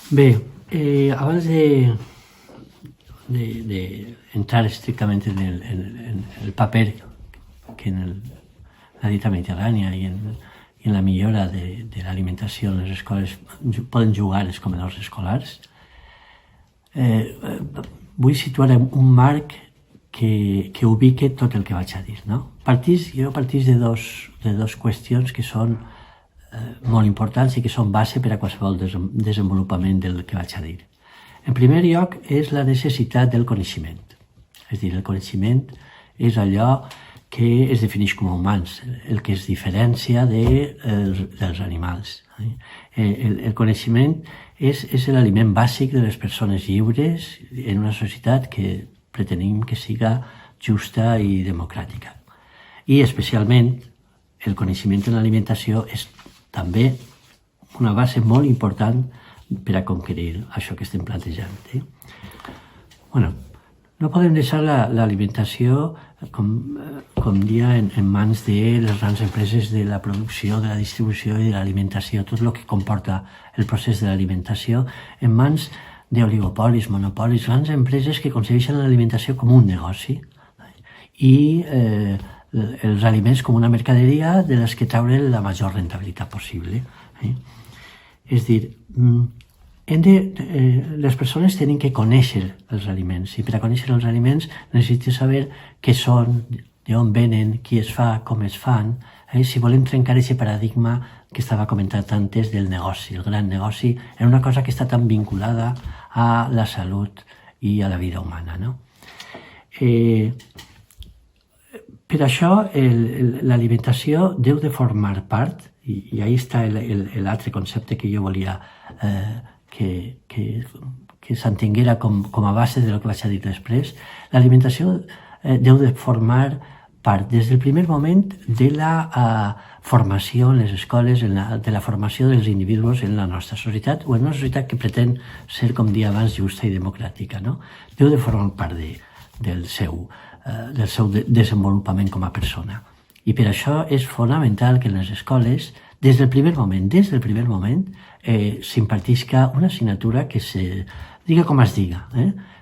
Bé, abans de entrar estrictament en el paper que en la dieta mediterrània i en la millora de l'alimentació en les escoles poden jugar els comedors escolars, vull situar un marc que ubique tot el que vaig a dir. No? Jo partís de dos qüestions que són molt importants i que són base per a qualsevol desenvolupament del que vaig a dir. En primer lloc, és la necessitat del coneixement. És a dir, el coneixement és allò que es defineix com a humans, el que es diferencia dels animals. El coneixement és l'aliment bàsic de les persones lliures en una societat que pretenim que siga justa i democràtica. I especialment el coneixement en l'alimentació és també una base molt important per a conquerir això que estem plantejant. No podem deixar l'alimentació, com dia, en mans de les grans empreses de la producció, de la distribució i de l'alimentació, tot el que comporta el procés de l'alimentació, en mans d'oligopolis, monopolis, grans empreses que concebeixen l'alimentació com un negoci i els aliments com una mercaderia de les que treure la major rentabilitat possible. És a dir, les persones tenen que conèixer els aliments i per a conèixer els aliments necessiten saber què són, d'on venen, qui es fa, com es fan, si volem trencar aquest paradigma que estava comentant antes del negoci, el gran negoci, en una cosa que està tan vinculada a la salut i a la vida humana. Per això l'alimentació deu de formar part, i ahí està l'altre concepte que jo volia que s'entenguera com a base del que vaig a dir després, l'alimentació deu de formar part des del primer moment de la formació en les escoles, de la formació dels individus en la nostra societat o en una societat que pretén ser, com dia abans, justa i democràtica. Deu de formar part del seu desenvolupament com a persona. I per això és fonamental que en les escoles, des del primer moment, s'impartisca una assignatura que se diga com es diga,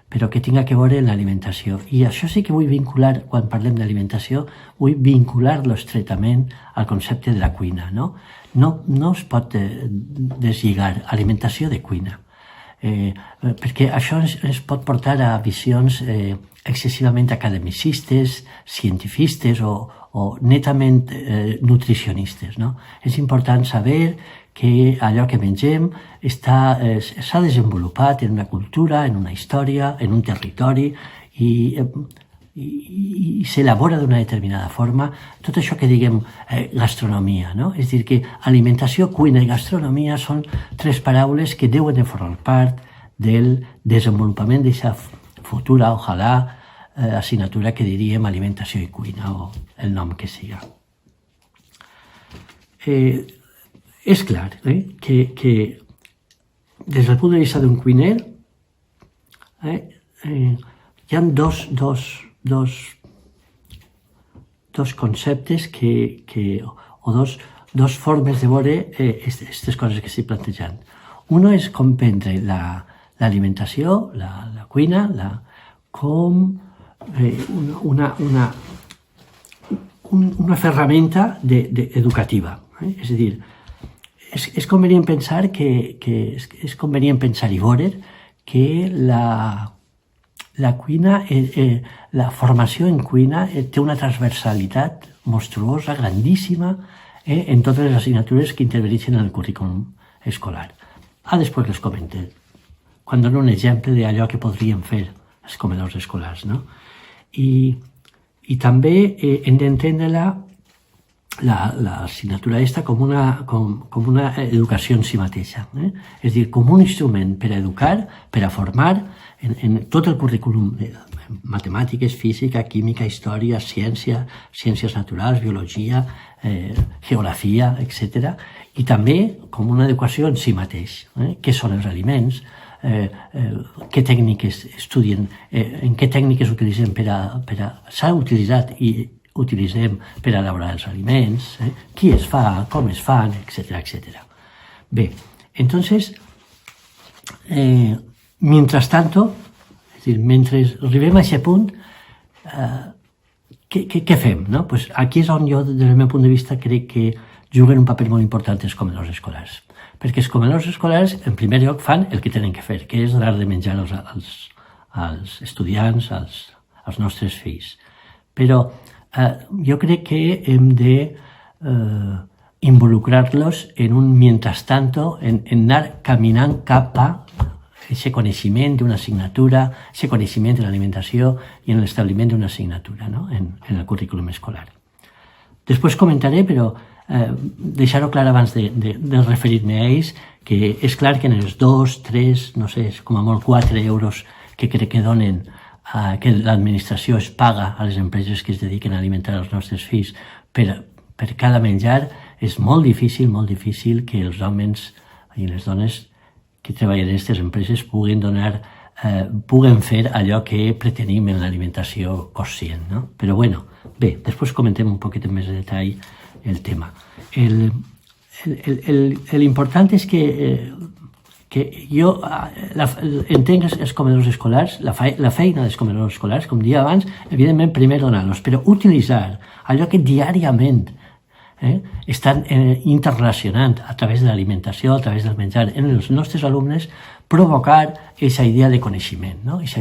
però que tinga que veure en l'alimentació. I això sí que vull vincular, quan parlem d'alimentació, vull vincular-lo estretament al concepte de la cuina. No es pot deslligar alimentació de cuina, perquè això ens pot portar a visions excessivament academicistes, cientifistes o netament nutricionistes. És important saber que allò que mengem s'ha desenvolupat en una cultura, en una història, en un territori i s'elabora d'una determinada forma. Tot això que diguem gastronomia, és a dir, que alimentació, cuina i gastronomia són tres paraules que deuen de formar part del desenvolupament d'aquesta futura, ojalà, assignatura que diríem alimentació i cuina o el nom que siga. És clar que des del punt de vista d'un cuiner hi ha dos conceptes o dos formes de veure aquestes coses que estic plantejant. Un és comprendre l'alimentació, la cuina, com una ferramenta educativa. És a dir, és convenient pensar és convenient pensar i veure que la cuina, la formació en cuina té una transversalitat monstruosa, grandíssima, en totes les assignatures que interveneixen en el currículum escolar. Després les comentem, quan dono un exemple d'allò que podríem fer els comedors escolars. I també hem d'entendre l'assignatura aquesta com una educació en si mateixa. És a dir, com un instrument per a educar, per a formar en tot el currículum de matemàtiques, física, química, història, ciència, ciències naturals, biologia, geografia, etc. I també com una educació en si mateix. Què són els aliments? Què tècniques estudien, en què tècniques utilitzem s'ha utilitzat i utilitzem per a elaborar els aliments, qui es fa, com es fan, etc. Bé, entonces, Mientras tanto, és dir, mentre arribem a aquest punt, què fem? No? Pues aquí és on jo, des del meu punt de vista, crec que juguen un paper molt important els comedors escolars. Perquè els comedors escolars, en primer lloc, fan el que tenen que fer, que és donar de menjar als estudiants, als nostres fills. Però jo crec que hem de involucrar-los en un mientras tanto, en anar caminant cap a aquest coneixement d'una assignatura, aquest coneixement de l'alimentació i en l'establiment d'una assignatura, no? en el currículum escolar. Després comentaré, però deixar-ho clar abans de referir-me a ells, que és clar que en els 2, 3, no sé, com a molt 4 euros que crec que donen, que l'administració es paga a les empreses que es dediquen a alimentar els nostres fills per cada menjar, és molt difícil que els homes i les dones que treballen en aquestes empreses puguen fer allò que pretenim en l'alimentació conscient, no? Però bueno, bé, després comentem un poquet més de detall el tema. L'important és que jo entenc els comedors escolars, la feina dels comedors escolars, com dia abans, evidentment primer donar-los, però utilitzar allò que diàriament estan interrelacionant a través de l'alimentació, a través del menjar en els nostres alumnes, provocar aquesta idea de coneixement, no? És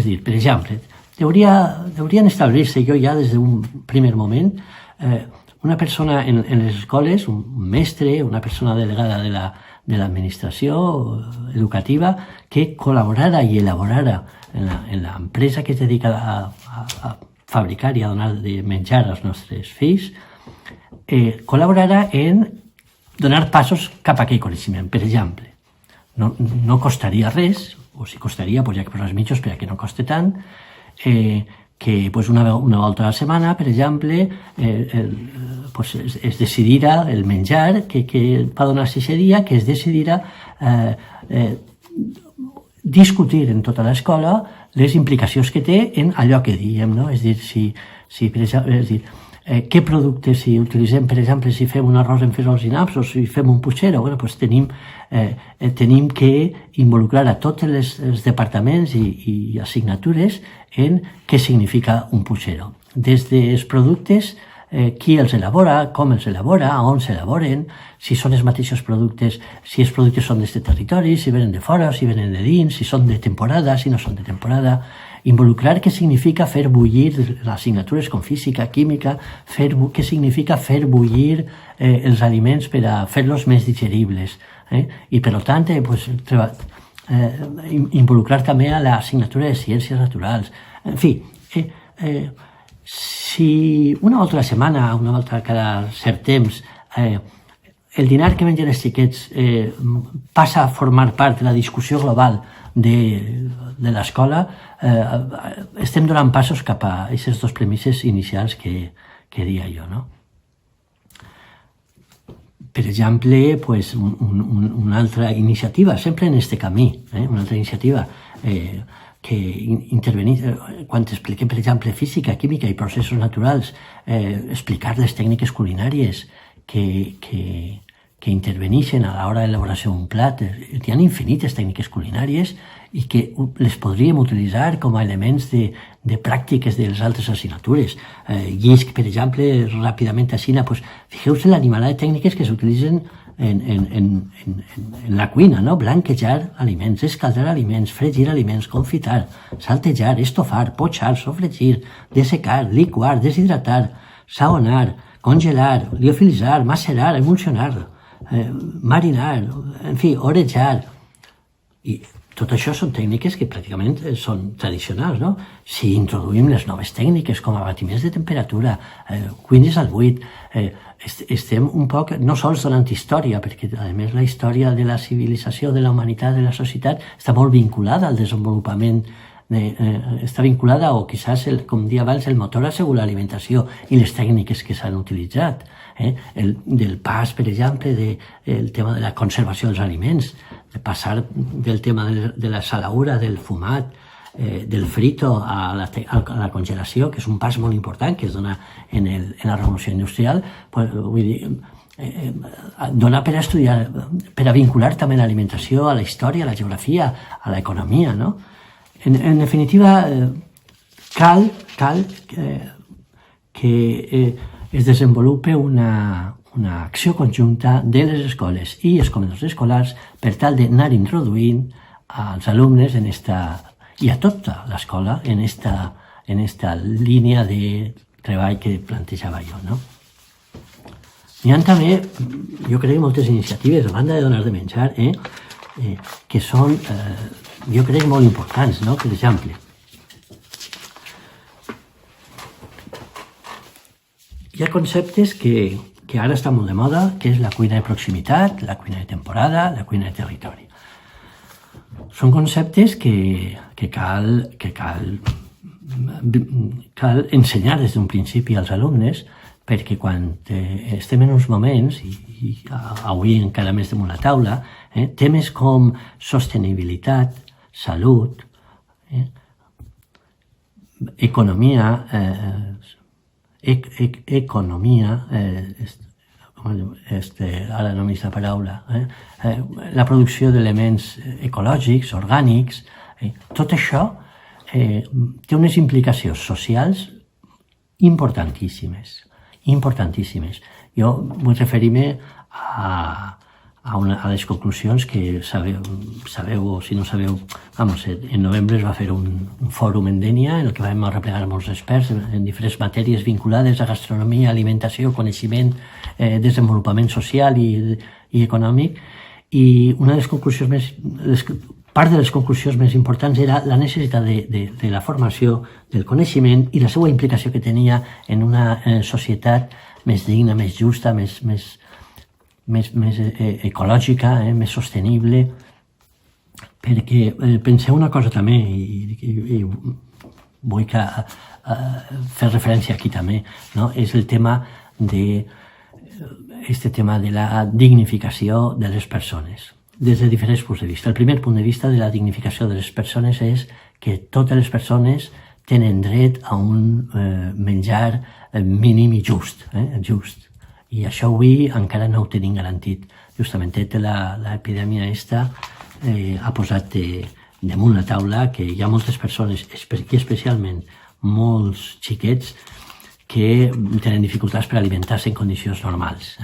dir, per exemple, deurien establir-se jo ja des d'un primer moment una persona en les escoles, un mestre, una persona delegada de l'administració educativa que col·laborara i elaborara en l'empresa que es dedica a fabricar i a donar de menjar als nostres fills, col·laborarà en donar passos cap a aquell coneixement. Per exemple, no costaria res, o si costaria, ja que posar els mitjos perquè no costi tant, que una volta a la setmana, per exemple, es decidirà el menjar que va donar-se aquest dia, que es decidirà discutir en tota l'escola les implicacions que té en allò que diem, no? És dir, per exemple, què productes, si utilitzem, per exemple, si fem un arròs en fesols i naps o si fem un puchero, doncs tenim que involucrar a tots els departaments i assignatures en què significa un puchero. Des dels productes, qui els elabora, com els elabora, on s'elaboren, si són els mateixos productes, si els productes són d'aquest territori, si venen de fora, si venen de dins, si són de temporada, si no són de temporada. Involucrar què significa fer bullir les assignatures com física, química, què significa fer bullir els aliments per a fer-los més digeribles. I per tant, involucrar també a l'assignatura de ciències naturals. En fi, si una volta a la setmana, una volta cada cert temps, el dinar que mengen els xiquets passa a formar part de la discussió global de l'escola, estem donant passos cap a aquestes dues premisses inicials que deia jo, no? Per exemple, una altra iniciativa, sempre en aquest camí, una altra iniciativa que intervenir, quan expliquem, per exemple, física, química i processos naturals, explicar les tècniques culinàries que interveneixen a l'hora de l'elaboració d'un plat. Hi ha infinites tècniques culinàries i que les podríem utilitzar com a elements de pràctiques de les altres assignatures. Llisc, per exemple, ràpidament així, fixeu-se l'animalada de tècniques que s'utilitzen en la cuina, no? Blanquejar aliments, escaldar aliments, fregir aliments, confitar, saltejar, estofar, potxar, sofregir, dessecar, liquar, deshidratar, saonar, congelar, liofilitzar, macerar, emulsionar, marinar, en fi, orejar. I tot això són tècniques que pràcticament són tradicionals, no? Si introduïm les noves tècniques com abatiments de temperatura, cuines al buit, estem un poc no sols donant història, perquè a més la història de la civilització, de la humanitat, de la societat està molt vinculada al desenvolupament, està vinculada o quizás, com dia abans, el motor ha sigut l'alimentació i les tècniques que s'han utilitzat. Del pas, per exemple, del tema de la conservació dels aliments, de passar del tema de la salaura, del fumat, del frito a la congelació, que és un pas molt important que es dona en la revolució industrial, pues, vull dir, dona per a estudiar, per a vincular també l'alimentació a la història, a la geografia, a l'economia, no? En definitiva, cal que es desenvolupe una acció conjunta de les escoles i els comedors escolars per tal d'anar introduint als alumnes i a tota l'escola en esta línia de treball que plantejava jo, no? Hi ha també, jo crec, moltes iniciatives, a banda de donar de menjar, que són, jo crec, molt importants, no? Per exemple, hi ha conceptes que ara estan molt de moda, que és la cuina de proximitat, la cuina de temporada, la cuina de territori. Són conceptes que cal ensenyar des d'un principi als alumnes, perquè quan estem en uns moments, i avui encara més damunt la taula, temes com sostenibilitat, salut, economia, ara no m'hi la paraula, la producció d'elements ecològics, orgànics, tot això té unes implicacions socials importantíssimes. Jo vull referir-me a les conclusions que sabeu, o si no sabeu, en novembre es va fer un fòrum en Dénia en el que vam arreplegar molts experts en diferents matèries vinculades a gastronomia, alimentació, coneixement, desenvolupament social i econòmic, i una de les conclusions part de les conclusions més importants era la necessitat de la formació, del coneixement i la seva implicació que tenia en una societat més digna, més justa, més ecològica, més sostenible, perquè penseu una cosa també, i vull fer referència aquí també, és el tema de la dignificació de les persones, des de diferents punts de vista. El primer punt de vista de la dignificació de les persones és que totes les persones tenen dret a un menjar mínim i just. I això avui encara no ho tenim garantit. Justament l'epidèmia aquesta ha posat damunt la taula que hi ha moltes persones, i especialment molts xiquets, que tenen dificultats per alimentar-se en condicions normals.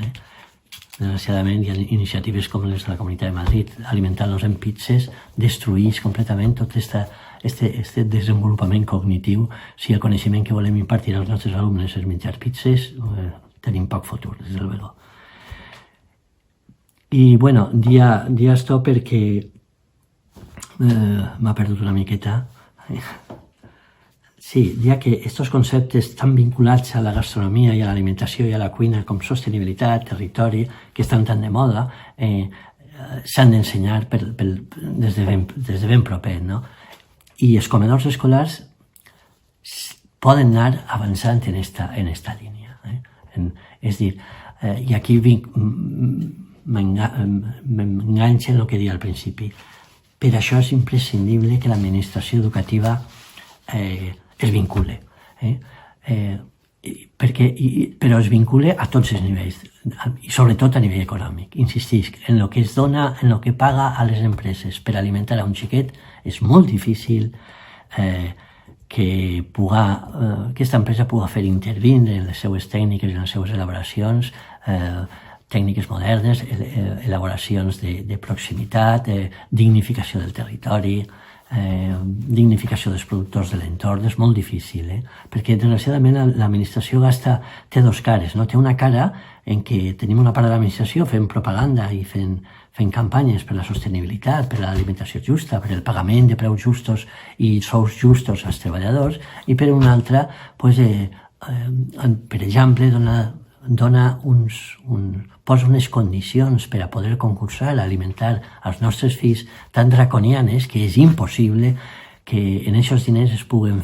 Desgraciadament, hi ha iniciatives com les de la Comunitat de Madrid, alimentant-los en pizzas, destruïts completament tot aquest desenvolupament cognitiu. Si el coneixement que volem impartir als nostres alumnes és menjar pizzas, tenim poc futur, des de luego. I, bueno, dia esto perquè m'ha perdut una miqueta. Sí, ja que aquests conceptes tan vinculats a la gastronomia i a l'alimentació i a la cuina com sostenibilitat, territori, que estan tan de moda, s'han d'ensenyar des de ben proper, no? I els comedors escolars poden anar avançant en esta línia. És dir, i aquí m'enganxa en el que deia al principi. Per això és imprescindible que l'administració educativa es vincule, però es vincule a tots els nivells, i sobretot a nivell econòmic. Insistisc, en el que es dona, en el que paga a les empreses per alimentar a un xiquet, és molt difícil que aquesta empresa pugui fer intervindre en les seues tècniques, en les seues elaboracions, tècniques modernes, elaboracions de proximitat, dignificació del territori, dignificació dels productors de l'entorn. És molt difícil, perquè desgraciadament l'administració té dos cares, no? Té una cara en què tenim una part de l'administració fent propaganda i fent campanyes per la sostenibilitat, per l'alimentació justa, per el pagament de preus justos i sous justos als treballadors, i per una altra, per exemple, posa unes condicions per a poder concursar a alimentar els nostres fills tan draconianes que és impossible que en aquests diners es puguen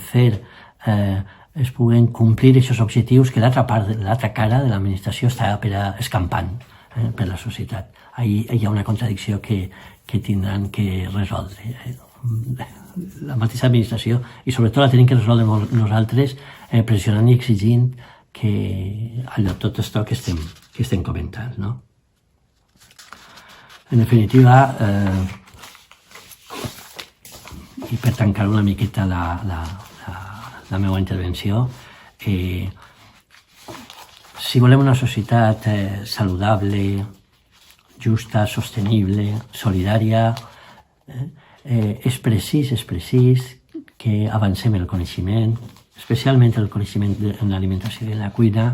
complir aquests objectius que l'altra cara de l'administració està escampant per la societat. Hi ha una contradicció que tindran que resoldre. la mateixa administració, i sobretot la tenim que resoldre nosaltres pressionant i exigint que allò, tot això que estem comentant, no? En definitiva, i per tancar una miqueta la meva intervenció, si volem una societat saludable, justa, sostenible, solidària, és precís que avancem el coneixement, especialment el coneixement en l'alimentació i en la cuina,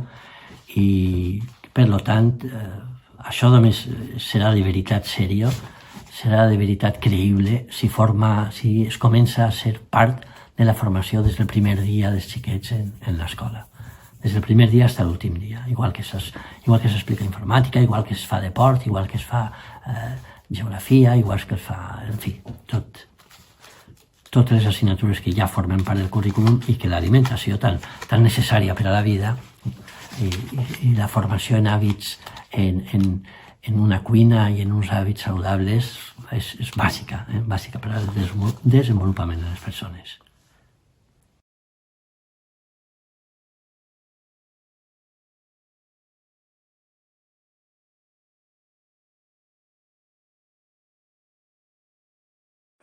i per tant això només serà de veritat seriós, serà de veritat creïble si es comença a ser part de la formació des del primer dia dels xiquets en l'escola. Des del primer dia fins a l'últim dia, igual que s'explica informàtica, igual que es fa deport, igual que es fa geografia, igual que es fa, en fi, totes les assignatures que ja formen part del currículum i que l'alimentació tan necessària per a la vida i la formació en hàbits, en una cuina i en uns hàbits saludables és bàsica per al desenvolupament de les persones.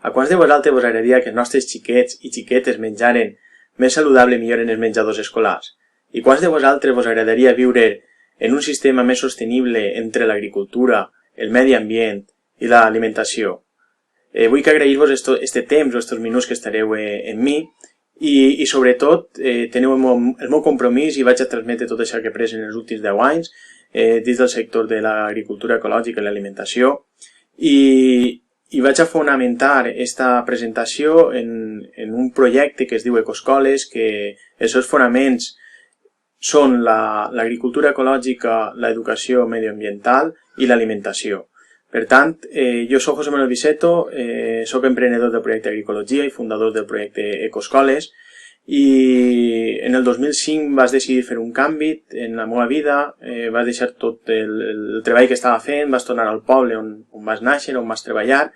A quants de vosaltres vos agradaria que els nostres xiquets i xiquetes menjaren més saludable i millor en els menjadors escolars? I quants de vosaltres vos agradaria viure en un sistema més sostenible entre l'agricultura, el medi ambient i l'alimentació? Vull que agrair-vos este temps o estos minuts que estareu en mi i sobretot teniu el meu compromís i vaig a transmetre tot això que he après en els últims 10 anys dins del sector de l'agricultura ecològica i l'alimentació i vaig a fonamentar esta presentació en un projecte que es diu Ecoscoles, que els seus fonaments són l'agricultura ecològica, l'educació medioambiental i l'alimentació. Per tant, jo soc José Manuel Viceto, soc emprenedor del projecte Agricologia i fundador del projecte Ecoscoles, i en el 2005 vas decidir fer un canvi en la meva vida, vas deixar tot el treball que estava fent, vas tornar al poble on vas néixer, on vas treballar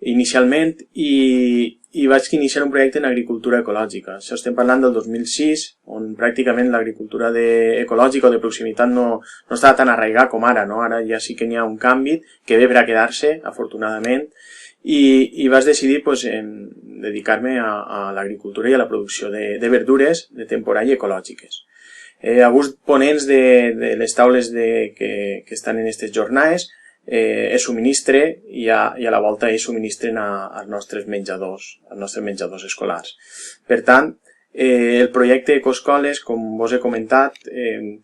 inicialment i vaig iniciar un projecte en agricultura ecològica. Això estem parlant del 2006, on pràcticament l'agricultura ecològica o de proximitat no estava tan arraigat com ara, no? Ara ja sí que n'hi ha un canvi que ve per a quedar-se, afortunadament, i vaig decidir dedicar-me a l'agricultura i a la producció de verdures de temporada i ecològiques. Alguns ponents de les taules que estan en aquestes jornades subministre i a la volta subministren als nostres menjadors escolars. Per tant, el projecte Ecoscoles, com vos he comentat,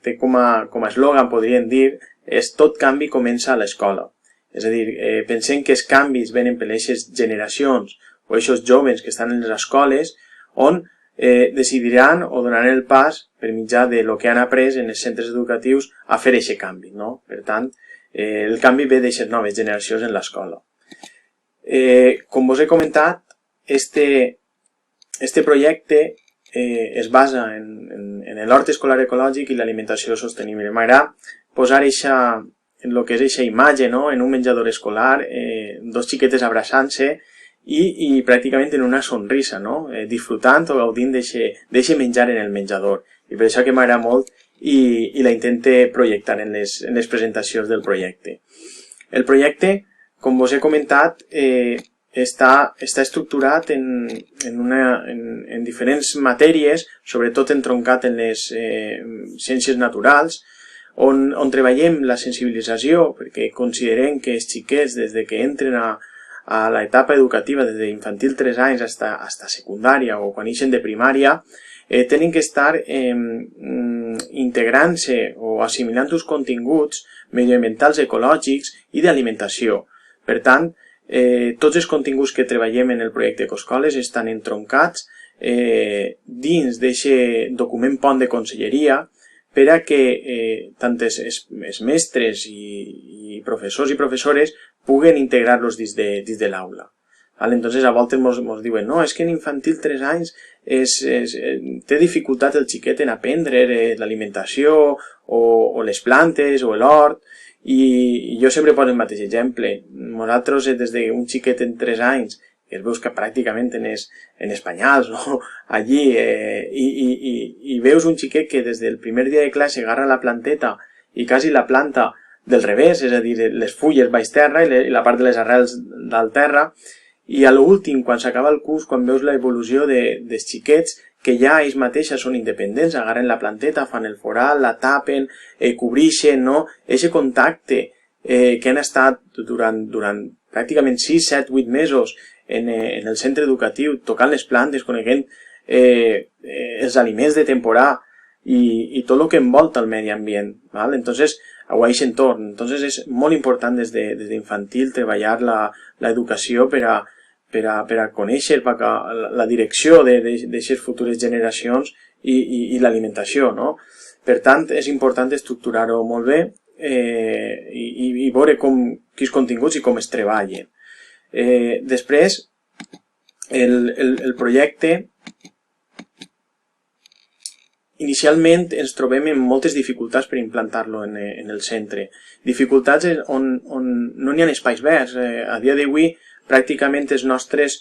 té com a eslògan, podríem dir, és tot canvi comença a l'escola. És a dir, pensem que els canvis venen per aquestes generacions o aquests joves que estan en les escoles on decidiran o donaran el pas per mitjà de lo que han après en els centres educatius a fer aquest canvi, no? Per tant, el canvi ve d'aquestes noves generacions en l'escola. Com vos he comentat, este projecte es basa en l'hort escolar ecològic i l'alimentació sostenible. M'agrada posar en el que és aquesta imatge, no? En un menjador escolar, dos xiquetes abraçant-se i pràcticament en una sonrisa, no? Disfrutant o gaudint d'aquest menjar en el menjador. I per això que m'agrada molt i la intente projectar en les presentacions del projecte. El projecte, com vos he comentat, està estructurat en diferents matèries, sobretot entroncat en les ciències naturals, on treballem la sensibilització, perquè considerem que els xiquets, des que entren a l'etapa educativa, des d'infantil 3 anys fins a secundària o quan ixen de primària, tenen que estar integrant-se o assimilant uns continguts medioambientals ecològics i d'alimentació. Per tant, tots els continguts que treballem en el projecte Ecoscoles estan entroncats dins d'aquest document pont de conselleria per a que tant els mestres i professors i professores puguen integrar-los dins de l'aula. Entonces, a voltes ens diuen, no, és que en infantil 3 anys té dificultat el xiquet en aprendre l'alimentació o les plantes o l'hort, i jo sempre poso el mateix exemple. Nosaltres, des d'un xiquet en 3 anys que es veus que pràcticament en espanyals, no? Allí, i veus un xiquet que des del primer dia de classe agarra la planteta i quasi la planta del revés, és a dir, les fulles baix terra i la part de les arrels dalt terra, i a l'últim, quan s'acaba el curs, quan veus l'evolució dels xiquets, que ja ells mateixes són independents, agarren la planteta, fan el forat, la tapen, cobrixen, no? Eixe contacte que han estat durant pràcticament 6, 7, 8 mesos en el centre educatiu, tocant les plantes, coneguent els aliments de temporada i tot el que envolta el medi ambient, ¿vale? Entonces, o aquest entorn. Entonces és molt important des d'infantil treballar l'educació per a conèixer la direcció d'aquestes futures generacions i l'alimentació, no? Per tant, és important estructurar-ho molt bé i veure quins continguts i com es treballen. Després, el projecte, inicialment ens trobem amb moltes dificultats per implantar-lo en el centre. Dificultats on no n'hi ha espais verds. A dia d'avui, pràcticament els nostres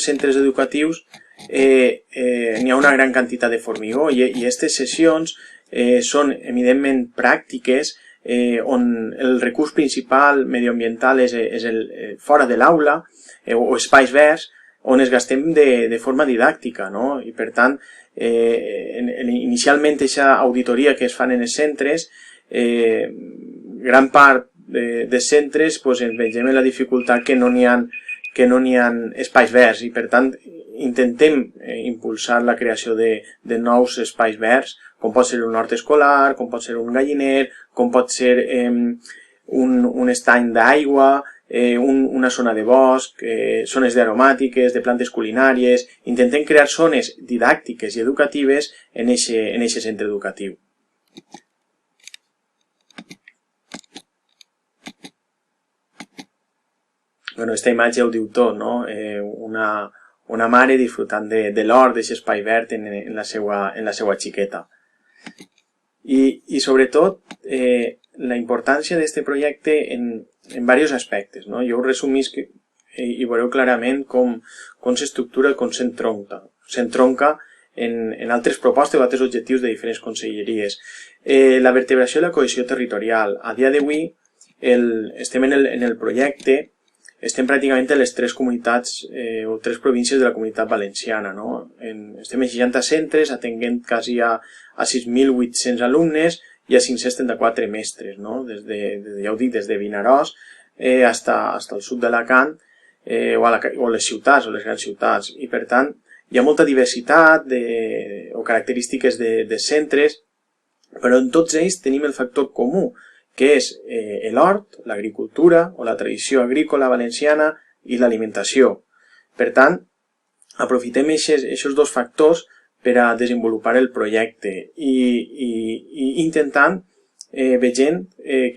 centres educatius n'hi ha una gran quantitat de formigó i aquestes sessions són evidentment pràctiques on el recurs principal medioambiental és fora de l'aula o espais verds on es gastem de forma didàctica, no? I per tant, inicialment aquesta auditoria que es fan en els centres, gran part dels centres ens vegem en la dificultat que no n'hi ha espais verds i per tant intentem impulsar la creació de nous espais verds, com pot ser un hort escolar, com pot ser un galliner, com pot ser un estany d'aigua, una zona de bosc, zones aromàtiques, de plantes culinàries. Intentem crear zones didàctiques i educatives en aquest centre educatiu. Bueno, esta imatge ho diu tot, no? Una mare disfrutant de l'hort, d'aquest espai verd en la seva xiqueta. I sobretot, la importància d'aquest projecte en diversos aspectes, no? Jo ho resumisc i veureu clarament com s'estructura, com s'entronca en altres propostes o altres objectius de diferents conselleries. La vertebració i la cohesió territorial. A dia d'avui estem en el projecte, estem pràcticament en les 3 comunitats o 3 províncies de la comunitat valenciana, no? Estem en 60 centres, atenguent quasi a 6.800 alumnes i a 534 mestres, no? Ja ho dic, des de Vinaròs fins al sud d'Alacant o les ciutats, o les grans ciutats. I per tant, hi ha molta diversitat o característiques de centres, però en tots ells tenim el factor comú, que és l'hort, l'agricultura o la tradició agrícola valenciana i l'alimentació. Per tant, aprofitem aquests 2 factors per a desenvolupar el projecte i intentant veient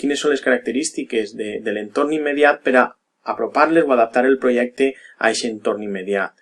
quines són les característiques de l'entorn immediat per a apropar-les o adaptar el projecte a aquest entorn immediat.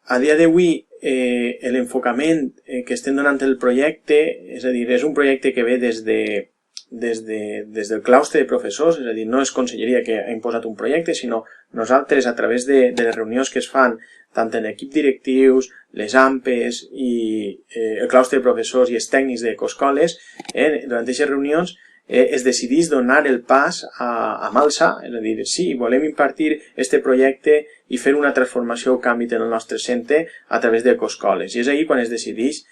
A dia d'avui, l'enfocament que estem donant el projecte, és a dir, és un projecte que ve des del claustre de professors, és a dir, no és conselleria que ha imposat un projecte, sinó nosaltres, a través de les reunions que es fan tant en equip directius, les AMPES i el claustre de professors i els tècnics d'ecoscoles, durant aquestes reunions es decideix donar el pas a mà alçar, és a dir, sí, volem impartir aquest projecte i fer una transformació o canvi en el nostre centre a través d'ecoscoles. I és ahir quan es decideix,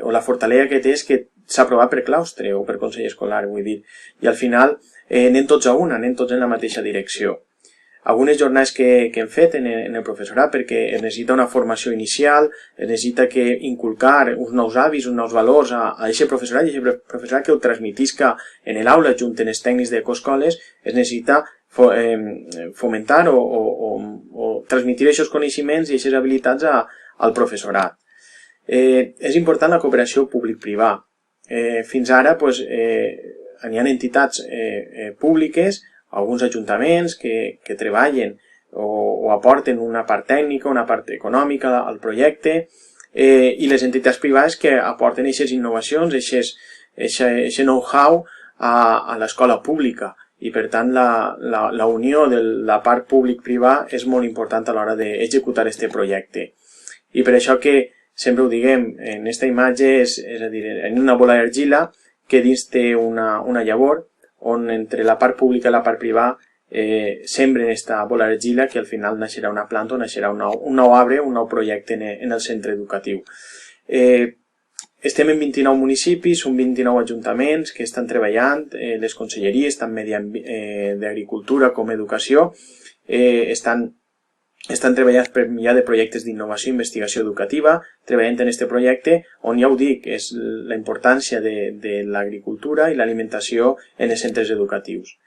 o la fortalesa que té és que s'ha aprovat per claustre o per consell escolar, vull dir, i al final anem tots a una, anem tots en la mateixa direcció. Algunes jornades que hem fet en el professorat perquè es necessita una formació inicial, es necessita inculcar uns nous hàbits, uns nous valors a aquest professorat i aquest professorat que ho transmetisca en l'aula junt amb els tècnics d'ecoscoles, es necessita fomentar o transmetre aquests coneixements i aquestes habilitats al professorat. És important la cooperació públic-privat. Fins ara hi ha entitats públiques, alguns ajuntaments que treballen o aporten una part tècnica, una part econòmica al projecte i les entitats privades que aporten aquestes innovacions, aquest know-how a l'escola pública. i per tant la unió de la part públic-privada és molt important a l'hora d'executar aquest projecte. I per això que sempre ho diguem, en aquesta imatge és a dir, en una bola d'argila que dins té una llavor on entre la part pública i la part privada sembren aquesta bola d'argila que al final naixerà una planta o naixerà un nou arbre, un nou projecte en el centre educatiu. Estem en 29 municipis, són 29 ajuntaments que estan treballant, les conselleries, tant d'Agricultura com Educació, estan treballant per mitjà de projectes d'innovació i investigació educativa, treballant en aquest projecte on, ja ho dic, és la importància de l'agricultura i l'alimentació en els centres educatius.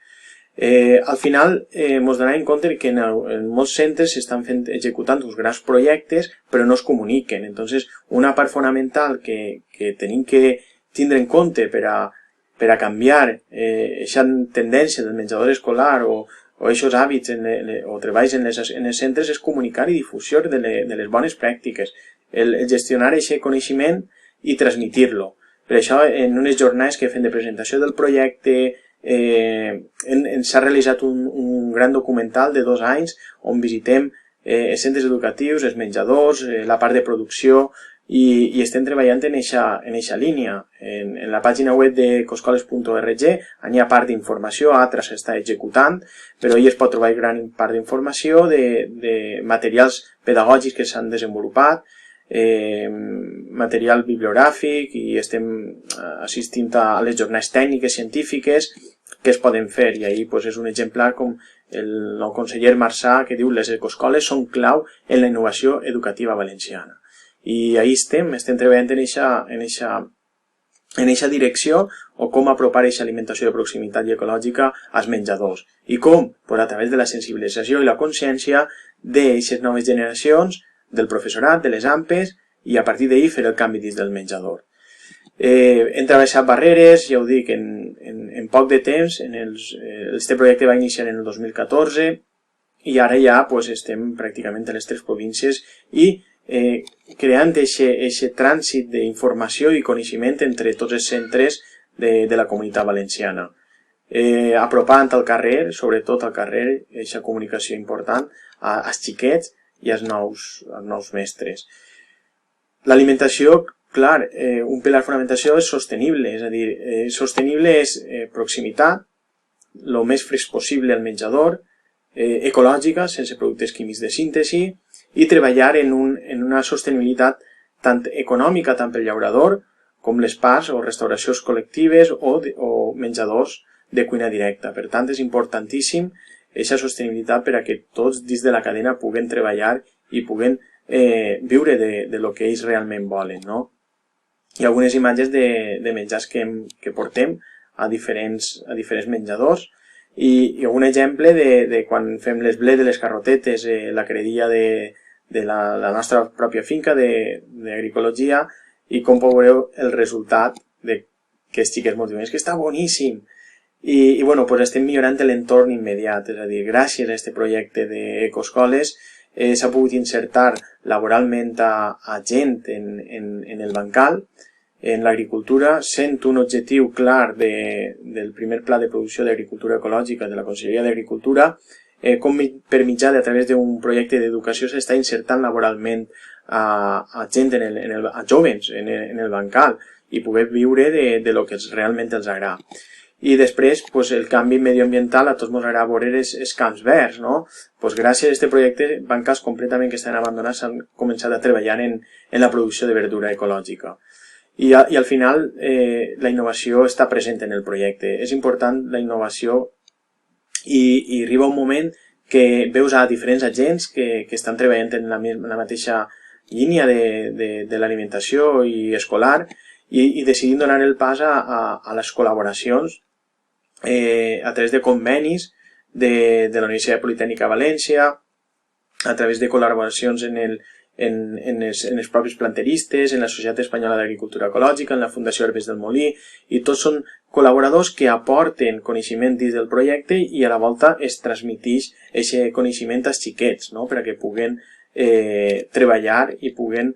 Al final ens donem en compte que en molts centres s'estan executant uns grans projectes però no es comuniquen. Entonces, una part fonamental que tenim que tindre en compte per a canviar aquesta tendència del menjador escolar o aquests hàbits o treballs en els centres és comunicar i difusió de les bones pràctiques, el gestionar aquest coneixement i transmitir-lo. Per això, en unes jornades que fem de presentació del projecte, s'ha realitzat un gran documental de 2 anys on visitem els centres educatius, els menjadors, la part de producció i estem treballant en eixa línia. En la pàgina web de ecoscoles.org hi ha part d'informació, altres s'està executant, però hi es pot trobar gran part d'informació de materials pedagògics que s'han desenvolupat, material bibliogràfic i estem assistint a les jornades tècniques científiques que es poden fer i ahir és un exemplar com el nou conseller Marçà que diu les ecoscoles són clau en la innovació educativa valenciana i ahir estem treballant en eixa direcció o com apropar eixa alimentació de proximitat i ecològica als menjadors i com, a través de la sensibilització i la consciència d'eixes noves generacions del professorat, de les AMPEs i a partir d'ahir fer el canvi dins del menjador. Hem travessat barreres, ja ho dic, en poc de temps, este projecte va iniciar en el 2014 i ara ja estem pràcticament a les 3 províncies i creant aquest trànsit d'informació i coneixement entre tots els centres de la comunitat valenciana. Apropant al carrer, sobretot al carrer, aquesta comunicació important als xiquets i als nous mestres. L'alimentació, clar, un pilar fonamentació és sostenible, és a dir, sostenible és proximitat, el més fresc possible al menjador, ecològica, sense productes químics de síntesi, i treballar en una sostenibilitat tant econòmica, tant pel llaurador, com les parts o restauracions col·lectives o menjadors de cuina directa. Per tant, és importantíssim aquesta sostenibilitat per a que tots dins de la cadena puguen treballar i puguen viure de lo que ells realment volen, no? Hi ha algunes imatges de menjars que portem a diferents menjadors i un exemple de quan fem les ble de les carrotetes, la credilla de la nostra pròpia finca d'agricologia i com veureu el resultat que els xiquets molt diuen, és que està boníssim. I estem millorant l'entorn immediat, és a dir, gràcies a aquest projecte d'ecoscoles s'ha pogut insertar laboralment a gent en el bancal, en l'agricultura, sent un objectiu clar del primer pla de producció d'agricultura ecològica de la Conselleria d'Agricultura, com per mitjà a través d'un projecte d'educació s'està insertant laboralment a gent, a jóvens en el bancal i poder viure de lo que realment els agrada. I després, el canvi medioambiental, a tots ens agrada veure els camps verds, no? Gràcies a aquest projecte, bancals completament que estan abandonats han començat a treballar en la producció de verdura ecològica. I al final, la innovació està present en el projecte. És important la innovació i arriba un moment que veus a diferents agents que estan treballant en la mateixa línia de l'alimentació i escolar i decidim donar el pas a les col·laboracions a través de convenis de la Universitat Politècnica de València, a través de col·laboracions en els propis planteristes, en la Societat Espanyola d'Agricultura Ecològica, en la Fundació Herbes del Molí, i tots són col·laboradors que aporten coneixement dins del projecte i a la volta es transmeteix aquest coneixement als xiquets, no? Per a que puguen treballar i puguen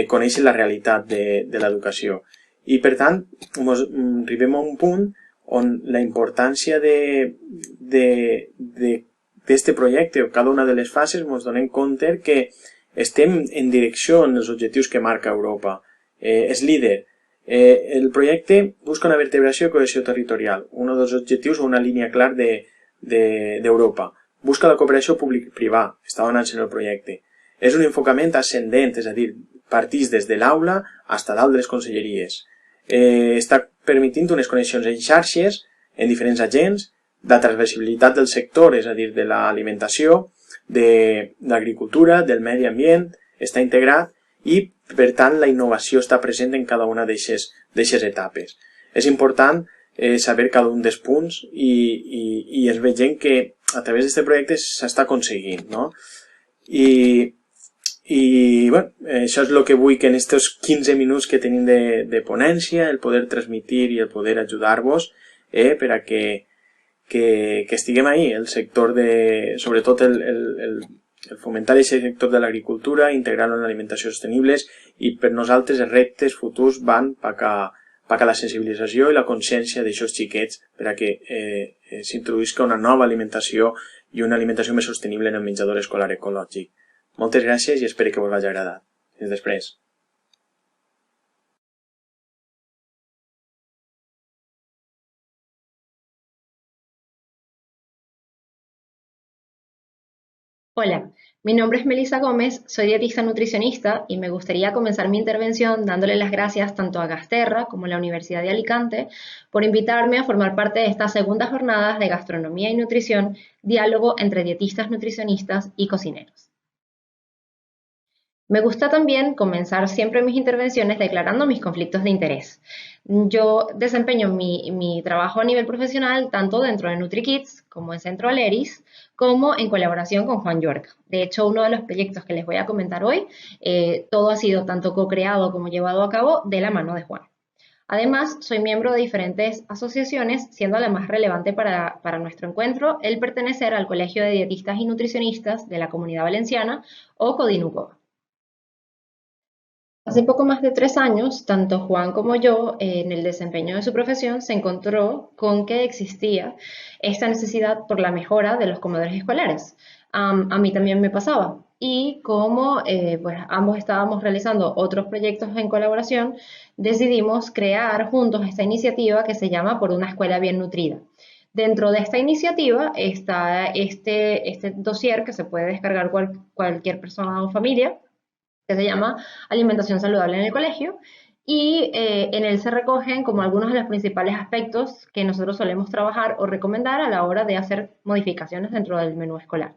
conèixer la realitat de l'educació. I per tant, arribem a un punt on la importància d'este projecte o cada una de les fases ens donem compte que estem en direcció en els objectius que marca Europa. És líder. El projecte busca una vertebració i cohesió territorial, un dels objectius o una línia clara d'Europa. Busca la cooperació públic-privada, està donant-se en el projecte. És un enfocament ascendent, és a dir, partís des de l'aula fins a dalt de les conselleries. Està permitint unes connexions en xarxes, en diferents agents, de transversalitat del sector, és a dir, de l'alimentació, de l'agricultura, del medi ambient, està integrat i, per tant, la innovació està present en cada una d'aquestes etapes. És important saber cada un dels punts i es veiem que a través d'aquest projecte s'està aconseguint, no? I bueno, això és el que vull que en aquests 15 minuts que tenim de ponència, el poder transmitir i el poder ajudar-vos per a que estiguem ahí, el sector sobretot el fomentar aquest sector de l'agricultura, integrar-lo en alimentació sostenibles i per nosaltres els reptes futurs van cap a la sensibilització i la consciència d'aixòs xiquets per a que s'introduïsca una nova alimentació i una alimentació més sostenible en el menjador escolar ecològic. Moltes gràcies i espero que us hagi agradat. Fins després. Hola, mi nombre es Melissa Gómez, soy dietista nutricionista y me gustaría comenzar mi intervención dándole las gracias tanto a Gasterra como a la Universidad de Alicante por invitarme a formar parte de estas segundas jornadas de gastronomía y nutrición, diálogo entre dietistas, nutricionistas y cocineros. Me gusta también comenzar siempre mis intervenciones declarando mis conflictos de interés. Yo desempeño mi trabajo a nivel profesional tanto dentro de NutriKids como en Centro Aleris, como en colaboración con Juan Yorca. De hecho, uno de los proyectos que les voy a comentar hoy, todo ha sido tanto co-creado como llevado a cabo de la mano de Juan. Además, soy miembro de diferentes asociaciones, siendo la más relevante para nuestro encuentro el pertenecer al Colegio de Dietistas y Nutricionistas de la Comunidad Valenciana o Codinucova. Hace poco más de 3 años, tanto Juan como yo, en el desempeño de su profesión, se encontró con que existía esta necesidad por la mejora de los comedores escolares. A mí también me pasaba. Y como pues ambos estábamos realizando otros proyectos en colaboración, decidimos crear juntos esta iniciativa que se llama Por una escuela bien nutrida. Dentro de esta iniciativa está este dossier que se puede descargar cualquier persona o familia, que se llama Alimentación Saludable en el Colegio, y en él se recogen como algunos de los principales aspectos que nosotros solemos trabajar o recomendar a la hora de hacer modificaciones dentro del menú escolar.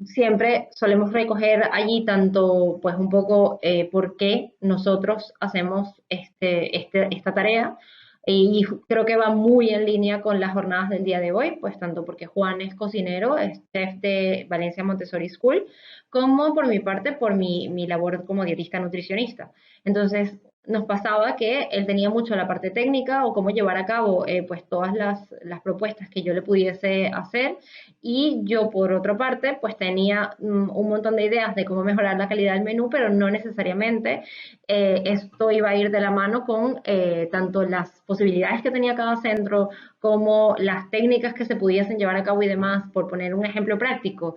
Siempre solemos recoger allí tanto, pues un poco por qué nosotros hacemos esta tarea, y creo que va muy en línea con las jornadas del día de hoy, pues tanto porque Juan es cocinero, es chef de Valencia Montessori School, como por mi parte, por mi labor como dietista nutricionista. Entonces, nos pasaba que él tenía mucho la parte técnica o cómo llevar a cabo pues todas las propuestas que yo le pudiese hacer, y yo por otra parte pues tenía un montón de ideas de cómo mejorar la calidad del menú, pero no necesariamente esto iba a ir de la mano con tanto las posibilidades que tenía cada centro como las técnicas que se pudiesen llevar a cabo y demás. Por poner un ejemplo práctico,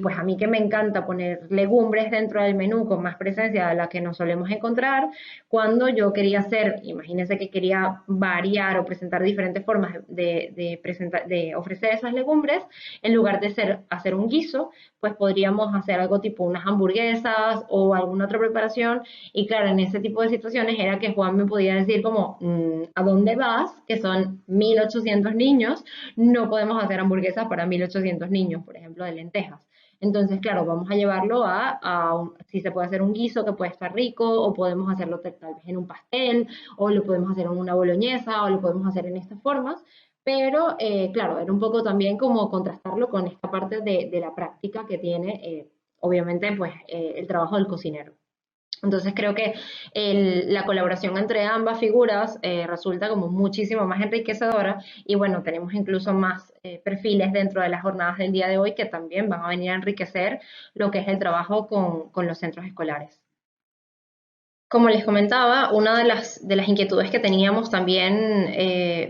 pues a mí que me encanta poner legumbres dentro del menú con más presencia de la que nos solemos encontrar, cuando yo quería hacer, imagínense que quería variar o presentar diferentes formas de ofrecer esas legumbres, en lugar de hacer un guiso, pues podríamos hacer algo tipo unas hamburguesas o alguna otra preparación. Y claro, en ese tipo de situaciones era que Juan me podía decir como, ¿a dónde vas? Que son 1800 niños, no podemos hacer hamburguesas para 1800 niños, por ejemplo, de lentejas. Entonces, claro, vamos a llevarlo si se puede hacer un guiso que puede estar rico, o podemos hacerlo tal vez en un pastel, o lo podemos hacer en una boloñesa, o lo podemos hacer en estas formas. Pero, claro, era un poco también como contrastarlo con esta parte de la práctica que tiene, obviamente, pues el trabajo del cocinero. Entonces creo que la colaboración entre ambas figuras resulta como muchísimo más enriquecedora, y bueno, tenemos incluso más perfiles dentro de las jornadas del día de hoy que también van a venir a enriquecer lo que es el trabajo con los centros escolares. como les comentaba, una de las inquietudes que teníamos también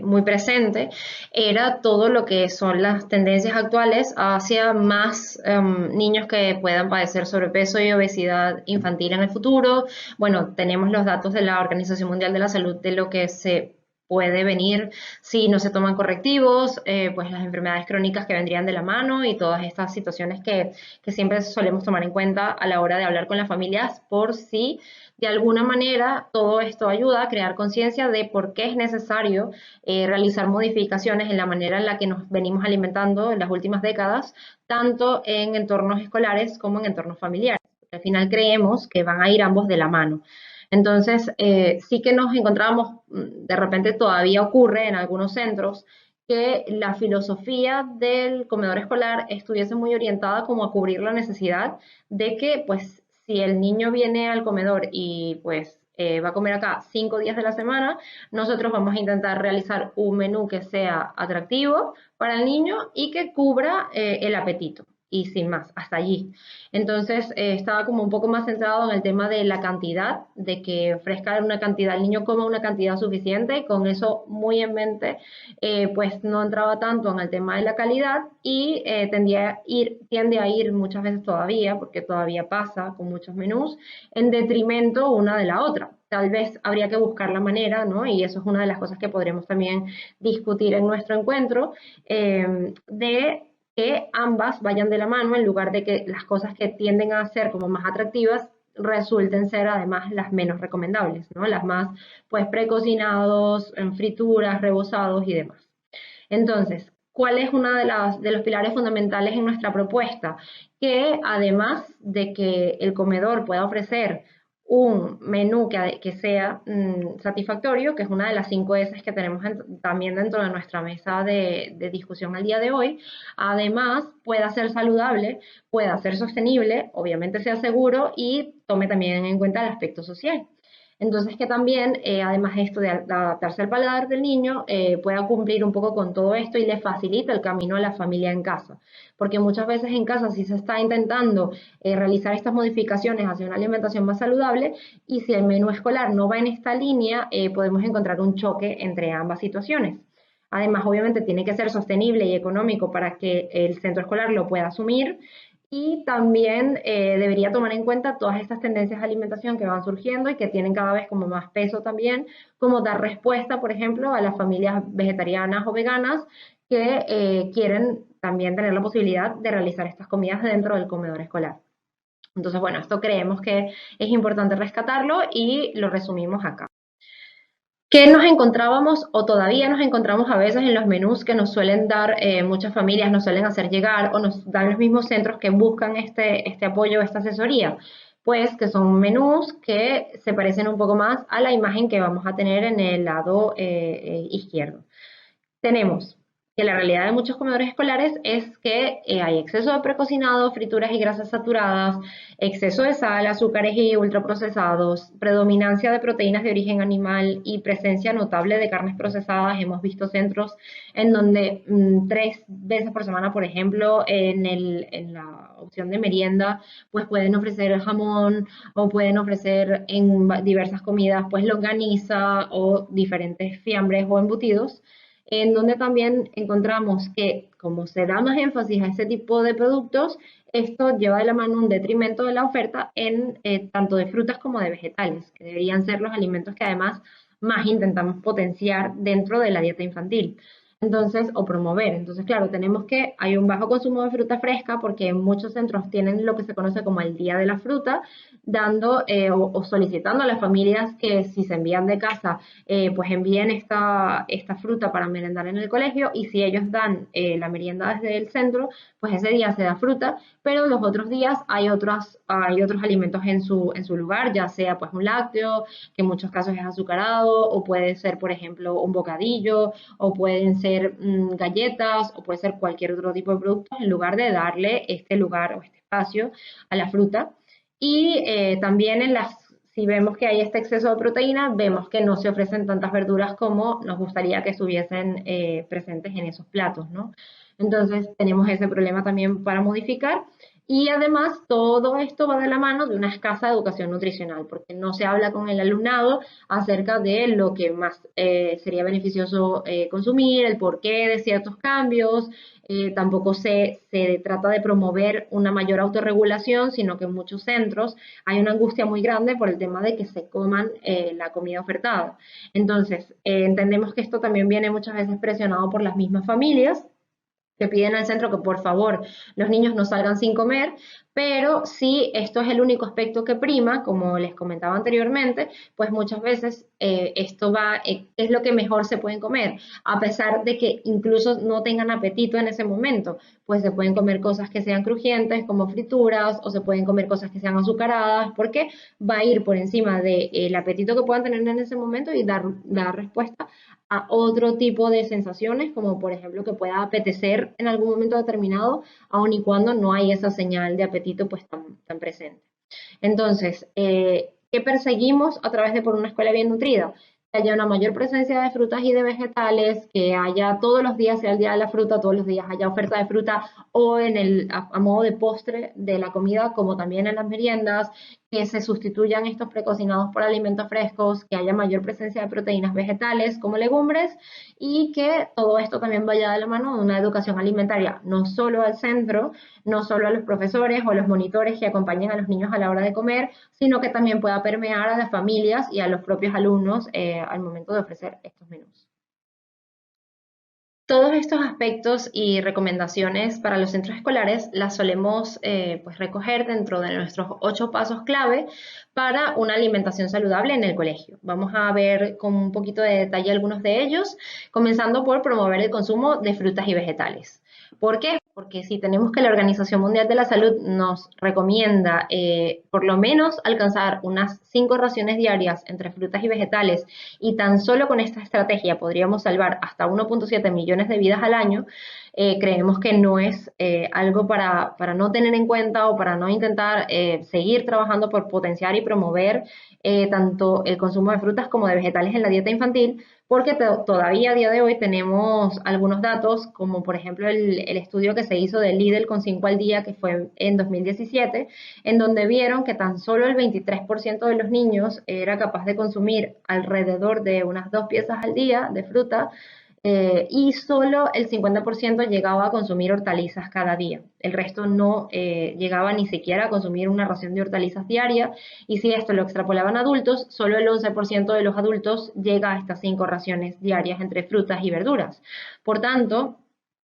muy presente era todo lo que son las tendencias actuales hacia más niños que puedan padecer sobrepeso y obesidad infantil en el futuro. Bueno, tenemos los datos de la Organización Mundial de la Salud de lo que se puede venir si no se toman correctivos, pues las enfermedades crónicas que vendrían de la mano y todas estas situaciones que siempre solemos tomar en cuenta a la hora de hablar con las familias por si de alguna manera todo esto ayuda a crear conciencia de por qué es necesario realizar modificaciones en la manera en la que nos venimos alimentando en las últimas décadas, tanto en entornos escolares como en entornos familiares. Al final creemos que van a ir ambos de la mano. Entonces, sí que nos encontrábamos, de repente todavía ocurre en algunos centros, que la filosofía del comedor escolar estuviese muy orientada como a cubrir la necesidad de que, pues, si el niño viene al comedor y pues va a comer acá 5 días de la semana, nosotros vamos a intentar realizar un menú que sea atractivo para el niño y que cubra el apetito. Y sin más, hasta allí. Entonces, estaba como un poco más centrado en el tema de la cantidad, de que ofrezca una cantidad, el niño coma una cantidad suficiente, con eso muy en mente, pues no entraba tanto en el tema de la calidad y tiende a ir muchas veces todavía, porque todavía pasa con muchos menús, en detrimento una de la otra. Tal vez habría que buscar la manera, ¿no? Y eso es una de las cosas que podremos también discutir en nuestro encuentro, de que ambas vayan de la mano en lugar de que las cosas que tienden a ser como más atractivas resulten ser además las menos recomendables, ¿no? Las más pues precocinados, en frituras, rebozados y demás. Entonces, ¿cuál es una de los pilares fundamentales en nuestra propuesta? Que además de que el comedor pueda ofrecer un menú que sea satisfactorio, que es una de las 5 S que tenemos también dentro de nuestra mesa de discusión al día de hoy, además pueda ser saludable, pueda ser sostenible, obviamente sea seguro y tome también en cuenta el aspecto social. Entonces que también, además esto de adaptarse al paladar del niño, pueda cumplir un poco con todo esto y le facilita el camino a la familia en casa. Porque muchas veces en casa sí se está intentando realizar estas modificaciones hacia una alimentación más saludable y si el menú escolar no va en esta línea, podemos encontrar un choque entre ambas situaciones. Además, obviamente tiene que ser sostenible y económico para que el centro escolar lo pueda asumir y también debería tomar en cuenta todas estas tendencias de alimentación que van surgiendo y que tienen cada vez como más peso también, como dar respuesta, por ejemplo, a las familias vegetarianas o veganas que quieren también tener la posibilidad de realizar estas comidas dentro del comedor escolar. Entonces, bueno, esto creemos que es importante rescatarlo y lo resumimos acá. ¿Qué nos encontrábamos o todavía nos encontramos a veces en los menús que nos suelen dar muchas familias, nos suelen hacer llegar o nos dan los mismos centros que buscan este apoyo, esta asesoría? Pues que son menús que se parecen un poco más a la imagen que vamos a tener en el lado izquierdo. Tenemos que la realidad de muchos comedores escolares es que hay exceso de precocinado, frituras y grasas saturadas, exceso de sal, azúcares y ultraprocesados, predominancia de proteínas de origen animal y presencia notable de carnes procesadas. Hemos visto centros en donde 3 veces por semana, por ejemplo, en la opción de merienda, pues pueden ofrecer jamón o pueden ofrecer en diversas comidas, pues longaniza o diferentes fiambres o embutidos, en donde también encontramos que como se da más énfasis a este tipo de productos, esto lleva de la mano un detrimento de la oferta en tanto de frutas como de vegetales, que deberían ser los alimentos que además más intentamos potenciar dentro de la dieta infantil. Entonces, o promover. Entonces, claro, tenemos que hay un bajo consumo de fruta fresca porque muchos centros tienen lo que se conoce como el Día de la Fruta, dando o solicitando a las familias que si se envían de casa, pues envíen esta fruta para merendar en el colegio y si ellos dan la merienda desde el centro, pues ese día se da fruta, pero los otros días hay otros alimentos en su lugar, ya sea pues un lácteo, que en muchos casos es azucarado, o puede ser, por ejemplo, un bocadillo, o pueden ser galletas, o puede ser cualquier otro tipo de productos, en lugar de darle este lugar o este espacio a la fruta. Y también si vemos que hay este exceso de proteína, vemos que no se ofrecen tantas verduras como nos gustaría que estuviesen presentes en esos platos, ¿no? Entonces tenemos ese problema también para modificar. Y además todo esto va de la mano de una escasa educación nutricional, porque no se habla con el alumnado acerca de lo que más sería beneficioso consumir, el porqué de ciertos cambios. Tampoco se trata de promover una mayor autorregulación, sino que en muchos centros hay una angustia muy grande por el tema de que se coman la comida ofertada. Entonces, entendemos que esto también viene muchas veces presionado por las mismas familias, que piden al centro que por favor los niños no salgan sin comer, pero si esto es el único aspecto que prima, como les comentaba anteriormente, pues muchas veces es lo que mejor se pueden comer, a pesar de que incluso no tengan apetito en ese momento, pues se pueden comer cosas que sean crujientes como frituras, o se pueden comer cosas que sean azucaradas, porque va a ir por encima del apetito que puedan tener en ese momento y dar respuesta a otro tipo de sensaciones, como por ejemplo que pueda apetecer en algún momento determinado, aun y cuando no hay esa señal de apetito pues tan presente. Entonces, ¿qué perseguimos a través de Por una Escuela Bien Nutrida? Que haya una mayor presencia de frutas y de vegetales, que haya todos los días, sea el día de la fruta, todos los días haya oferta de fruta o a modo de postre de la comida, como también en las meriendas, que se sustituyan estos precocinados por alimentos frescos, que haya mayor presencia de proteínas vegetales como legumbres, y que todo esto también vaya de la mano de una educación alimentaria, no solo al centro, no solo a los profesores o los monitores que acompañen a los niños a la hora de comer, sino que también pueda permear a las familias y a los propios alumnos al momento de ofrecer estos menús. Todos estos aspectos y recomendaciones para los centros escolares las solemos pues recoger dentro de nuestros 8 pasos clave para una alimentación saludable en el colegio. Vamos a ver con un poquito de detalle algunos de ellos, comenzando por promover el consumo de frutas y vegetales. ¿Por qué? Porque si tenemos que la Organización Mundial de la Salud nos recomienda por lo menos alcanzar unas 5 raciones diarias entre frutas y vegetales, y tan solo con esta estrategia podríamos salvar hasta 1.7 millones de vidas al año, creemos que no es algo para no tener en cuenta o para no intentar seguir trabajando por potenciar y promover tanto el consumo de frutas como de vegetales en la dieta infantil, porque todavía a día de hoy tenemos algunos datos, como por ejemplo el estudio que se hizo del Lidl con 5 al día, que fue en 2017, en donde vieron que tan solo el 23% de los niños era capaz de consumir alrededor de unas 2 piezas al día de fruta, y solo el 50% llegaba a consumir hortalizas cada día. El resto no llegaba ni siquiera a consumir una ración de hortalizas diaria, y si esto lo extrapolaban a adultos, solo el 11% de los adultos llega a estas 5 raciones diarias entre frutas y verduras. Por tanto,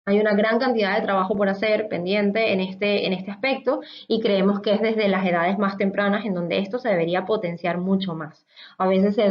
hay una gran cantidad de trabajo por hacer pendiente en este aspecto, y creemos que es desde las edades más tempranas en donde esto se debería potenciar mucho más. A veces se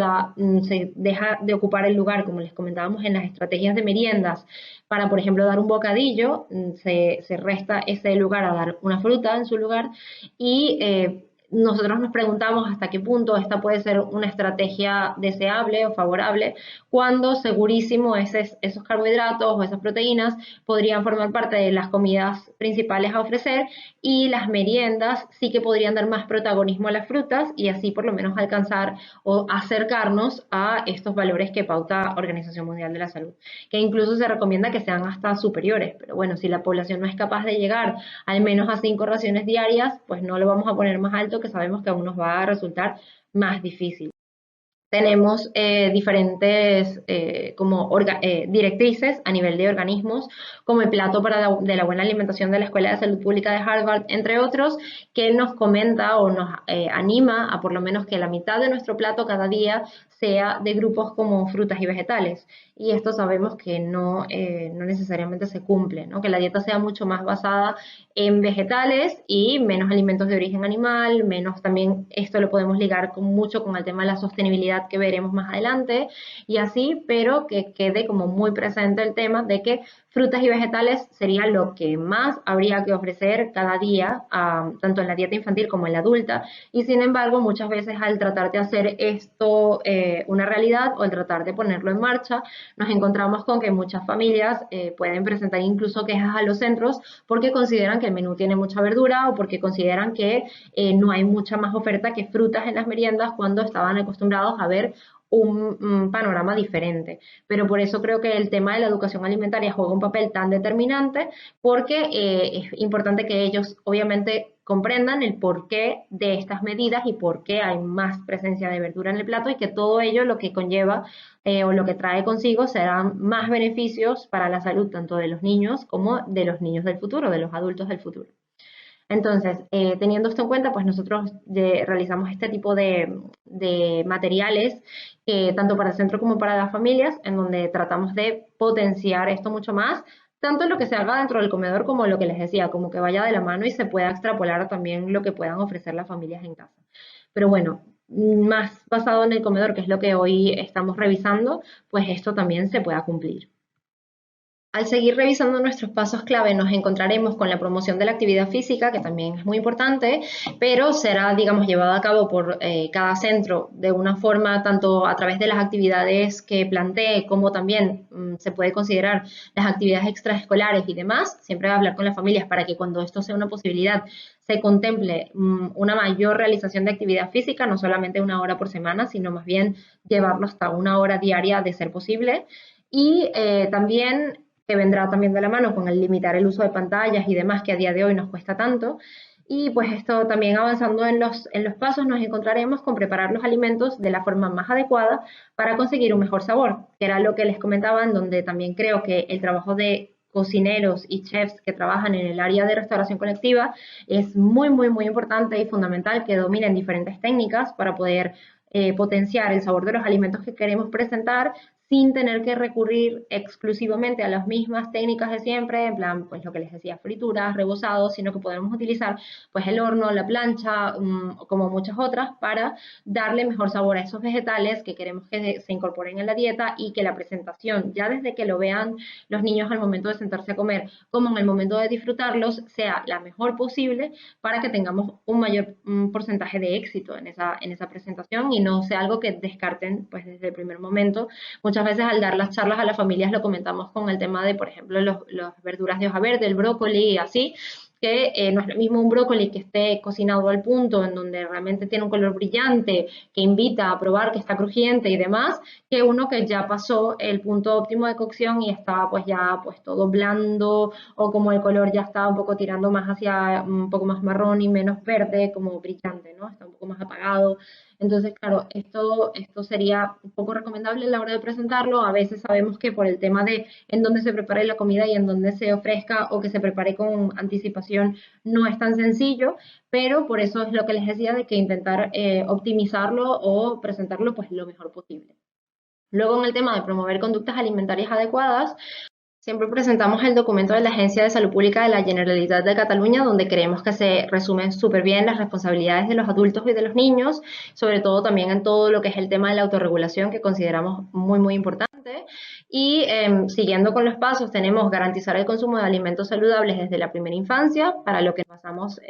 deja de ocupar el lugar, como les comentábamos, en las estrategias de meriendas para, por ejemplo, dar un bocadillo, se resta ese lugar a dar una fruta en su lugar, y nosotros nos preguntamos hasta qué punto esta puede ser una estrategia deseable o favorable, cuando segurísimo esos carbohidratos o esas proteínas podrían formar parte de las comidas principales a ofrecer, y las meriendas sí que podrían dar más protagonismo a las frutas, y así por lo menos alcanzar o acercarnos a estos valores que pauta Organización Mundial de la Salud, que incluso se recomienda que sean hasta superiores. Pero bueno, si la población no es capaz de llegar al menos a 5 raciones diarias, pues no lo vamos a poner más alto, que sabemos que aún nos va a resultar más difícil. Tenemos diferentes directrices a nivel de organismos, como el Plato de la Buena Alimentación de la Escuela de Salud Pública de Harvard, entre otros, que nos comenta o nos anima a por lo menos que la mitad de nuestro plato cada día sea de grupos como frutas y vegetales. Y esto sabemos que no necesariamente se cumple, ¿no? Que la dieta sea mucho más basada en vegetales y menos alimentos de origen animal, menos también, esto lo podemos ligar mucho con el tema de la sostenibilidad que veremos más adelante, y así, pero que quede como muy presente el tema de que frutas y vegetales sería lo que más habría que ofrecer cada día, tanto en la dieta infantil como en la adulta, y sin embargo muchas veces al tratar de hacer esto una realidad, o al tratar de ponerlo en marcha, nos encontramos con que muchas familias pueden presentar incluso quejas a los centros porque consideran que el menú tiene mucha verdura, o porque consideran que no hay mucha más oferta que frutas en las meriendas, cuando estaban acostumbrados a ver un panorama diferente. Pero por eso creo que el tema de la educación alimentaria juega un papel tan determinante, porque es importante que ellos obviamente comprendan el porqué de estas medidas y por qué hay más presencia de verdura en el plato, y que todo ello lo que conlleva o lo que trae consigo serán más beneficios para la salud tanto de los niños como de los niños del futuro, de los adultos del futuro. Entonces, teniendo esto en cuenta, pues nosotros realizamos este tipo de materiales, tanto para el centro como para las familias, en donde tratamos de potenciar esto mucho más, tanto en lo que se haga dentro del comedor como lo que les decía, como que vaya de la mano y se pueda extrapolar también lo que puedan ofrecer las familias en casa. Pero bueno, más basado en el comedor, que es lo que hoy estamos revisando, pues esto también se pueda cumplir. Al seguir revisando nuestros pasos clave, nos encontraremos con la promoción de la actividad física, que también es muy importante, pero será, digamos, llevada a cabo por cada centro de una forma, tanto a través de las actividades que plantee, como también se puede considerar las actividades extraescolares y demás. Siempre hablar con las familias para que cuando esto sea una posibilidad, se contemple una mayor realización de actividad física, no solamente 1 hora por semana, sino más bien llevarlo hasta 1 hora diaria de ser posible. Y también que vendrá también de la mano con el limitar el uso de pantallas y demás, que a día de hoy nos cuesta tanto. Y pues esto también, avanzando en los pasos, nos encontraremos con preparar los alimentos de la forma más adecuada para conseguir un mejor sabor, que era lo que les comentaba, en donde también creo que el trabajo de cocineros y chefs que trabajan en el área de restauración colectiva es muy, muy, muy importante y fundamental, que dominen diferentes técnicas para poder potenciar el sabor de los alimentos que queremos presentar, sin tener que recurrir exclusivamente a las mismas técnicas de siempre, en plan, pues lo que les decía, frituras, rebozados, sino que podemos utilizar pues el horno, la plancha, como muchas otras, para darle mejor sabor a esos vegetales que queremos que se incorporen en la dieta, y que la presentación, ya desde que lo vean los niños al momento de sentarse a comer, como en el momento de disfrutarlos, sea la mejor posible, para que tengamos un mayor porcentaje de éxito en esa presentación, y no sea algo que descarten pues desde el primer momento. Muchas veces al dar las charlas a las familias lo comentamos con el tema de, por ejemplo, las verduras de hoja verde, el brócoli y así, que no es lo mismo un brócoli que esté cocinado al punto, en donde realmente tiene un color brillante, que invita a probar, que está crujiente y demás, que uno que ya pasó el punto óptimo de cocción y está pues ya pues todo blando, o como el color ya está un poco tirando más hacia un poco más marrón y menos verde, como brillante, ¿no? Está un poco más apagado. Entonces, claro, esto sería un poco recomendable a la hora de presentarlo. A veces sabemos que por el tema de en dónde se prepare la comida y en dónde se ofrezca, o que se prepare con anticipación, no es tan sencillo, pero por eso es lo que les decía, de que intentar optimizarlo o presentarlo pues lo mejor posible. Luego, en el tema de promover conductas alimentarias adecuadas, siempre presentamos el documento de la Agencia de Salud Pública de la Generalitat de Cataluña, donde creemos que se resumen súper bien las responsabilidades de los adultos y de los niños, sobre todo también en todo lo que es el tema de la autorregulación, que consideramos muy, muy importante. Y siguiendo con los pasos, tenemos garantizar el consumo de alimentos saludables desde la primera infancia, para lo que nos basamos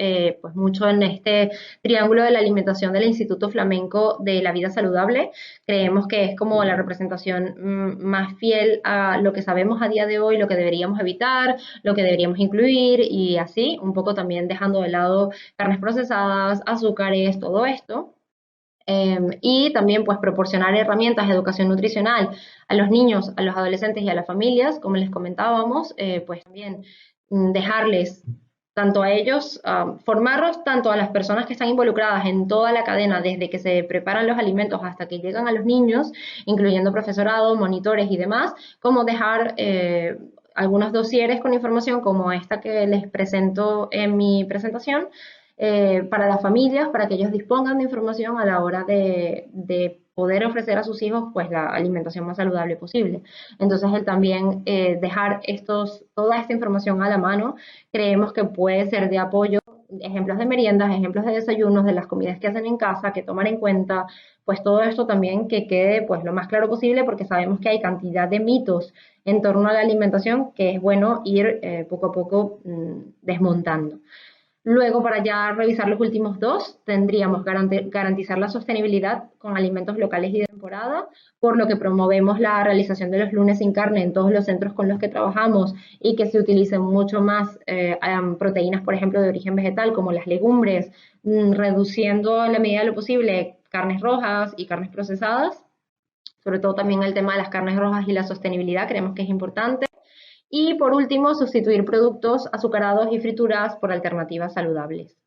pues mucho en este triángulo de la alimentación del Instituto Flamenco de la Vida Saludable. Creemos que es como la representación más fiel a lo que sabemos a día de hoy, lo que deberíamos evitar, lo que deberíamos incluir, y así, un poco también dejando de lado carnes procesadas, azúcares, todo esto. Y también pues proporcionar herramientas de educación nutricional a los niños, a los adolescentes y a las familias, como les comentábamos, pues también dejarles tanto a ellos, formarlos tanto a las personas que están involucradas en toda la cadena, desde que se preparan los alimentos hasta que llegan a los niños, incluyendo profesorado, monitores y demás, como dejar algunos dosieres con información como esta que les presento en mi presentación, para las familias, para que ellos dispongan de información a la hora de poder ofrecer a sus hijos pues la alimentación más saludable posible. Entonces, el también dejar toda esta información a la mano, creemos que puede ser de apoyo. Ejemplos de meriendas, ejemplos de desayunos, de las comidas que hacen en casa, que tomar en cuenta, pues todo esto también que quede pues lo más claro posible, porque sabemos que hay cantidad de mitos en torno a la alimentación que es bueno ir poco a poco desmontando. Luego, para ya revisar los últimos dos, tendríamos garantizar la sostenibilidad con alimentos locales y de temporada, por lo que promovemos la realización de los lunes sin carne en todos los centros con los que trabajamos, y que se utilicen mucho más proteínas, por ejemplo, de origen vegetal, como las legumbres, reduciendo en la medida de lo posible carnes rojas y carnes procesadas. sobre todo también el tema de las carnes rojas y la sostenibilidad, creemos que es importante. Y por último, sustituir productos azucarados y frituras por alternativas saludables.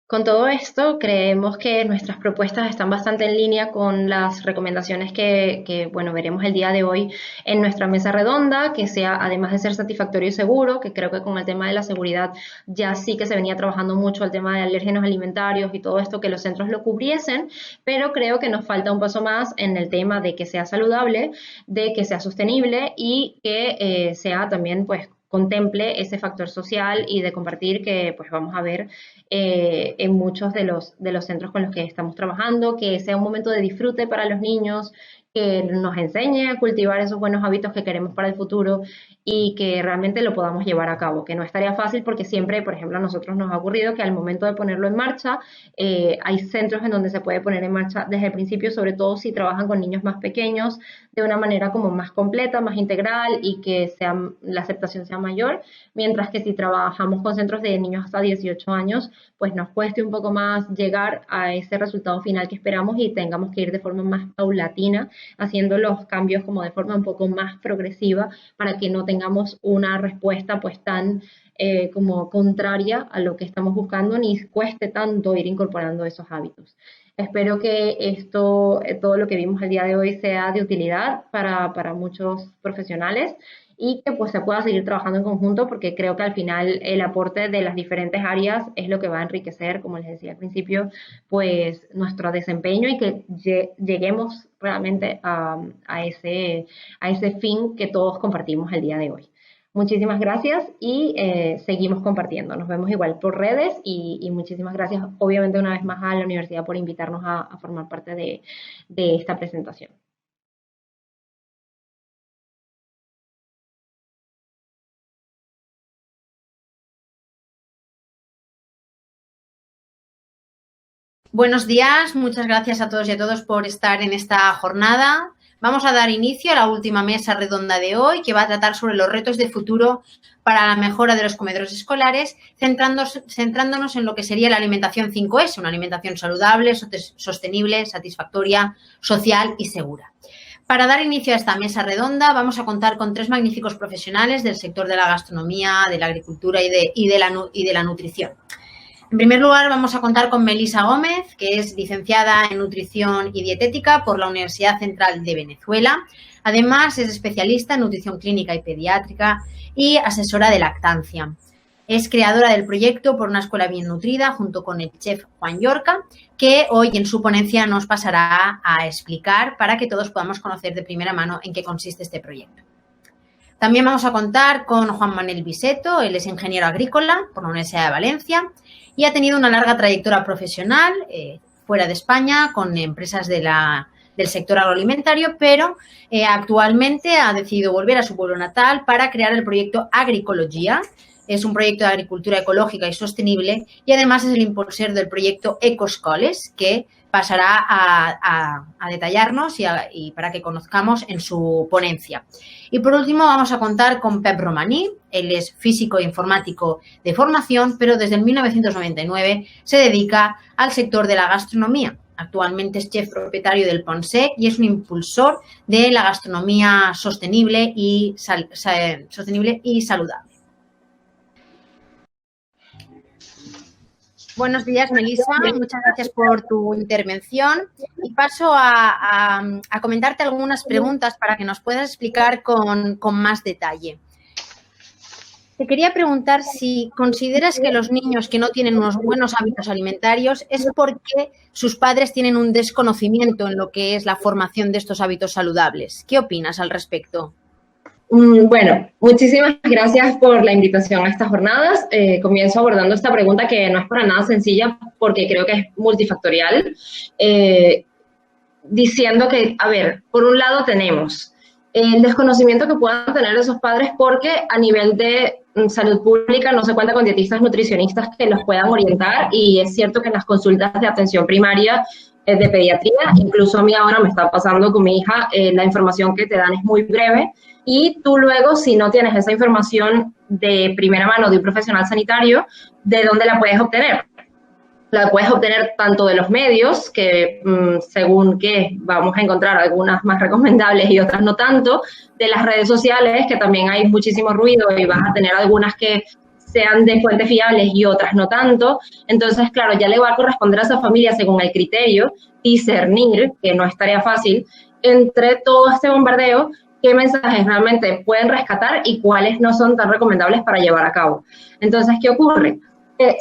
Con todo esto, creemos que nuestras propuestas están bastante en línea con las recomendaciones que veremos el día de hoy en nuestra mesa redonda, que sea, además de ser satisfactorio y seguro, que creo que con el tema de la seguridad ya sí que se venía trabajando mucho el tema de alérgenos alimentarios y todo esto, que los centros lo cubriesen, pero creo que nos falta un paso más en el tema de que sea saludable, de que sea sostenible y que sea también, pues, contemple ese factor social y de compartir que pues vamos a ver en muchos de los centros con los que estamos trabajando, que sea un momento de disfrute para los niños, que nos enseñe a cultivar esos buenos hábitos que queremos para el futuro y que realmente lo podamos llevar a cabo, que no es tarea fácil porque siempre, por ejemplo, a nosotros nos ha ocurrido que al momento de ponerlo en marcha, hay centros en donde se puede poner en marcha desde el principio, sobre todo si trabajan con niños más pequeños, de una manera como más completa, más integral y que la aceptación sea mayor, mientras que si trabajamos con centros de niños hasta 18 años, pues nos cueste un poco más llegar a ese resultado final que esperamos y tengamos que ir de forma más paulatina, haciendo los cambios como de forma un poco más progresiva para que no tengamos una respuesta pues tan como contraria a lo que estamos buscando ni cueste tanto ir incorporando esos hábitos. Espero que esto, todo lo que vimos el día de hoy sea de utilidad para muchos profesionales y que pues se pueda seguir trabajando en conjunto porque creo que al final el aporte de las diferentes áreas es lo que va a enriquecer, como les decía al principio, pues nuestro desempeño y que lleguemos realmente a ese fin que todos compartimos el día de hoy. Muchísimas gracias y seguimos compartiendo. Nos vemos igual por redes y muchísimas gracias obviamente una vez más a la universidad por invitarnos a formar parte de esta presentación. Buenos días, muchas gracias a todos y a todas por estar en esta jornada. Vamos a dar inicio a la última mesa redonda de hoy, que va a tratar sobre los retos de futuro para la mejora de los comedores escolares, centrándonos en lo que sería la alimentación 5S, una alimentación saludable, sostenible, satisfactoria, social y segura. Para dar inicio a esta mesa redonda vamos a contar con 3 magníficos profesionales del sector de la gastronomía, de la agricultura y de la nutrición. En primer lugar, vamos a contar con Melissa Gómez, que es licenciada en Nutrición y Dietética por la Universidad Central de Venezuela. Además, es especialista en nutrición clínica y pediátrica y asesora de lactancia. Es creadora del proyecto Por una escuela bien nutrida, junto con el chef Juan Llorca, que hoy en su ponencia nos pasará a explicar para que todos podamos conocer de primera mano en qué consiste este proyecto. También vamos a contar con Juan Manuel Biseto, él es ingeniero agrícola por la Universidad de Valencia y ha tenido una larga trayectoria profesional fuera de España con empresas del sector agroalimentario, pero actualmente ha decidido volver a su pueblo natal para crear el proyecto Agricologia. Es un proyecto de agricultura ecológica y sostenible y además es el impulsor del proyecto Ecoscoles, que pasará a detallarnos y para que conozcamos en su ponencia. Y por último vamos a contar con Pep Romaní. Él es físico e informático de formación, pero desde el 1999 se dedica al sector de la gastronomía. Actualmente es chef propietario del Ponsec y es un impulsor de la gastronomía sostenible y saludable. Buenos días, Melissa. Muchas gracias por tu intervención y paso a comentarte algunas preguntas para que nos puedas explicar con más detalle. Te quería preguntar si consideras que los niños que no tienen unos buenos hábitos alimentarios es porque sus padres tienen un desconocimiento en lo que es la formación de estos hábitos saludables. ¿Qué opinas al respecto? Bueno, muchísimas gracias por la invitación a estas jornadas. Comienzo abordando esta pregunta que no es para nada sencilla porque creo que es multifactorial, diciendo que, a ver, por un lado tenemos el desconocimiento que puedan tener esos padres porque a nivel de salud pública no se cuenta con dietistas nutricionistas que los puedan orientar y es cierto que en las consultas de atención primaria de pediatría, incluso a mí ahora me está pasando con mi hija, la información que te dan es muy breve y tú luego, si no tienes esa información de primera mano de un profesional sanitario, ¿de dónde la puedes obtener? La puedes obtener tanto de los medios, que según que vamos a encontrar algunas más recomendables y otras no tanto, de las redes sociales, que también hay muchísimo ruido y vas a tener algunas que sean de fuentes fiables y otras no tanto. Entonces, claro, ya le va a corresponder a esa familia, según el criterio, discernir, que no es tarea fácil, entre todo este bombardeo, qué mensajes realmente pueden rescatar y cuáles no son tan recomendables para llevar a cabo. Entonces, ¿qué ocurre?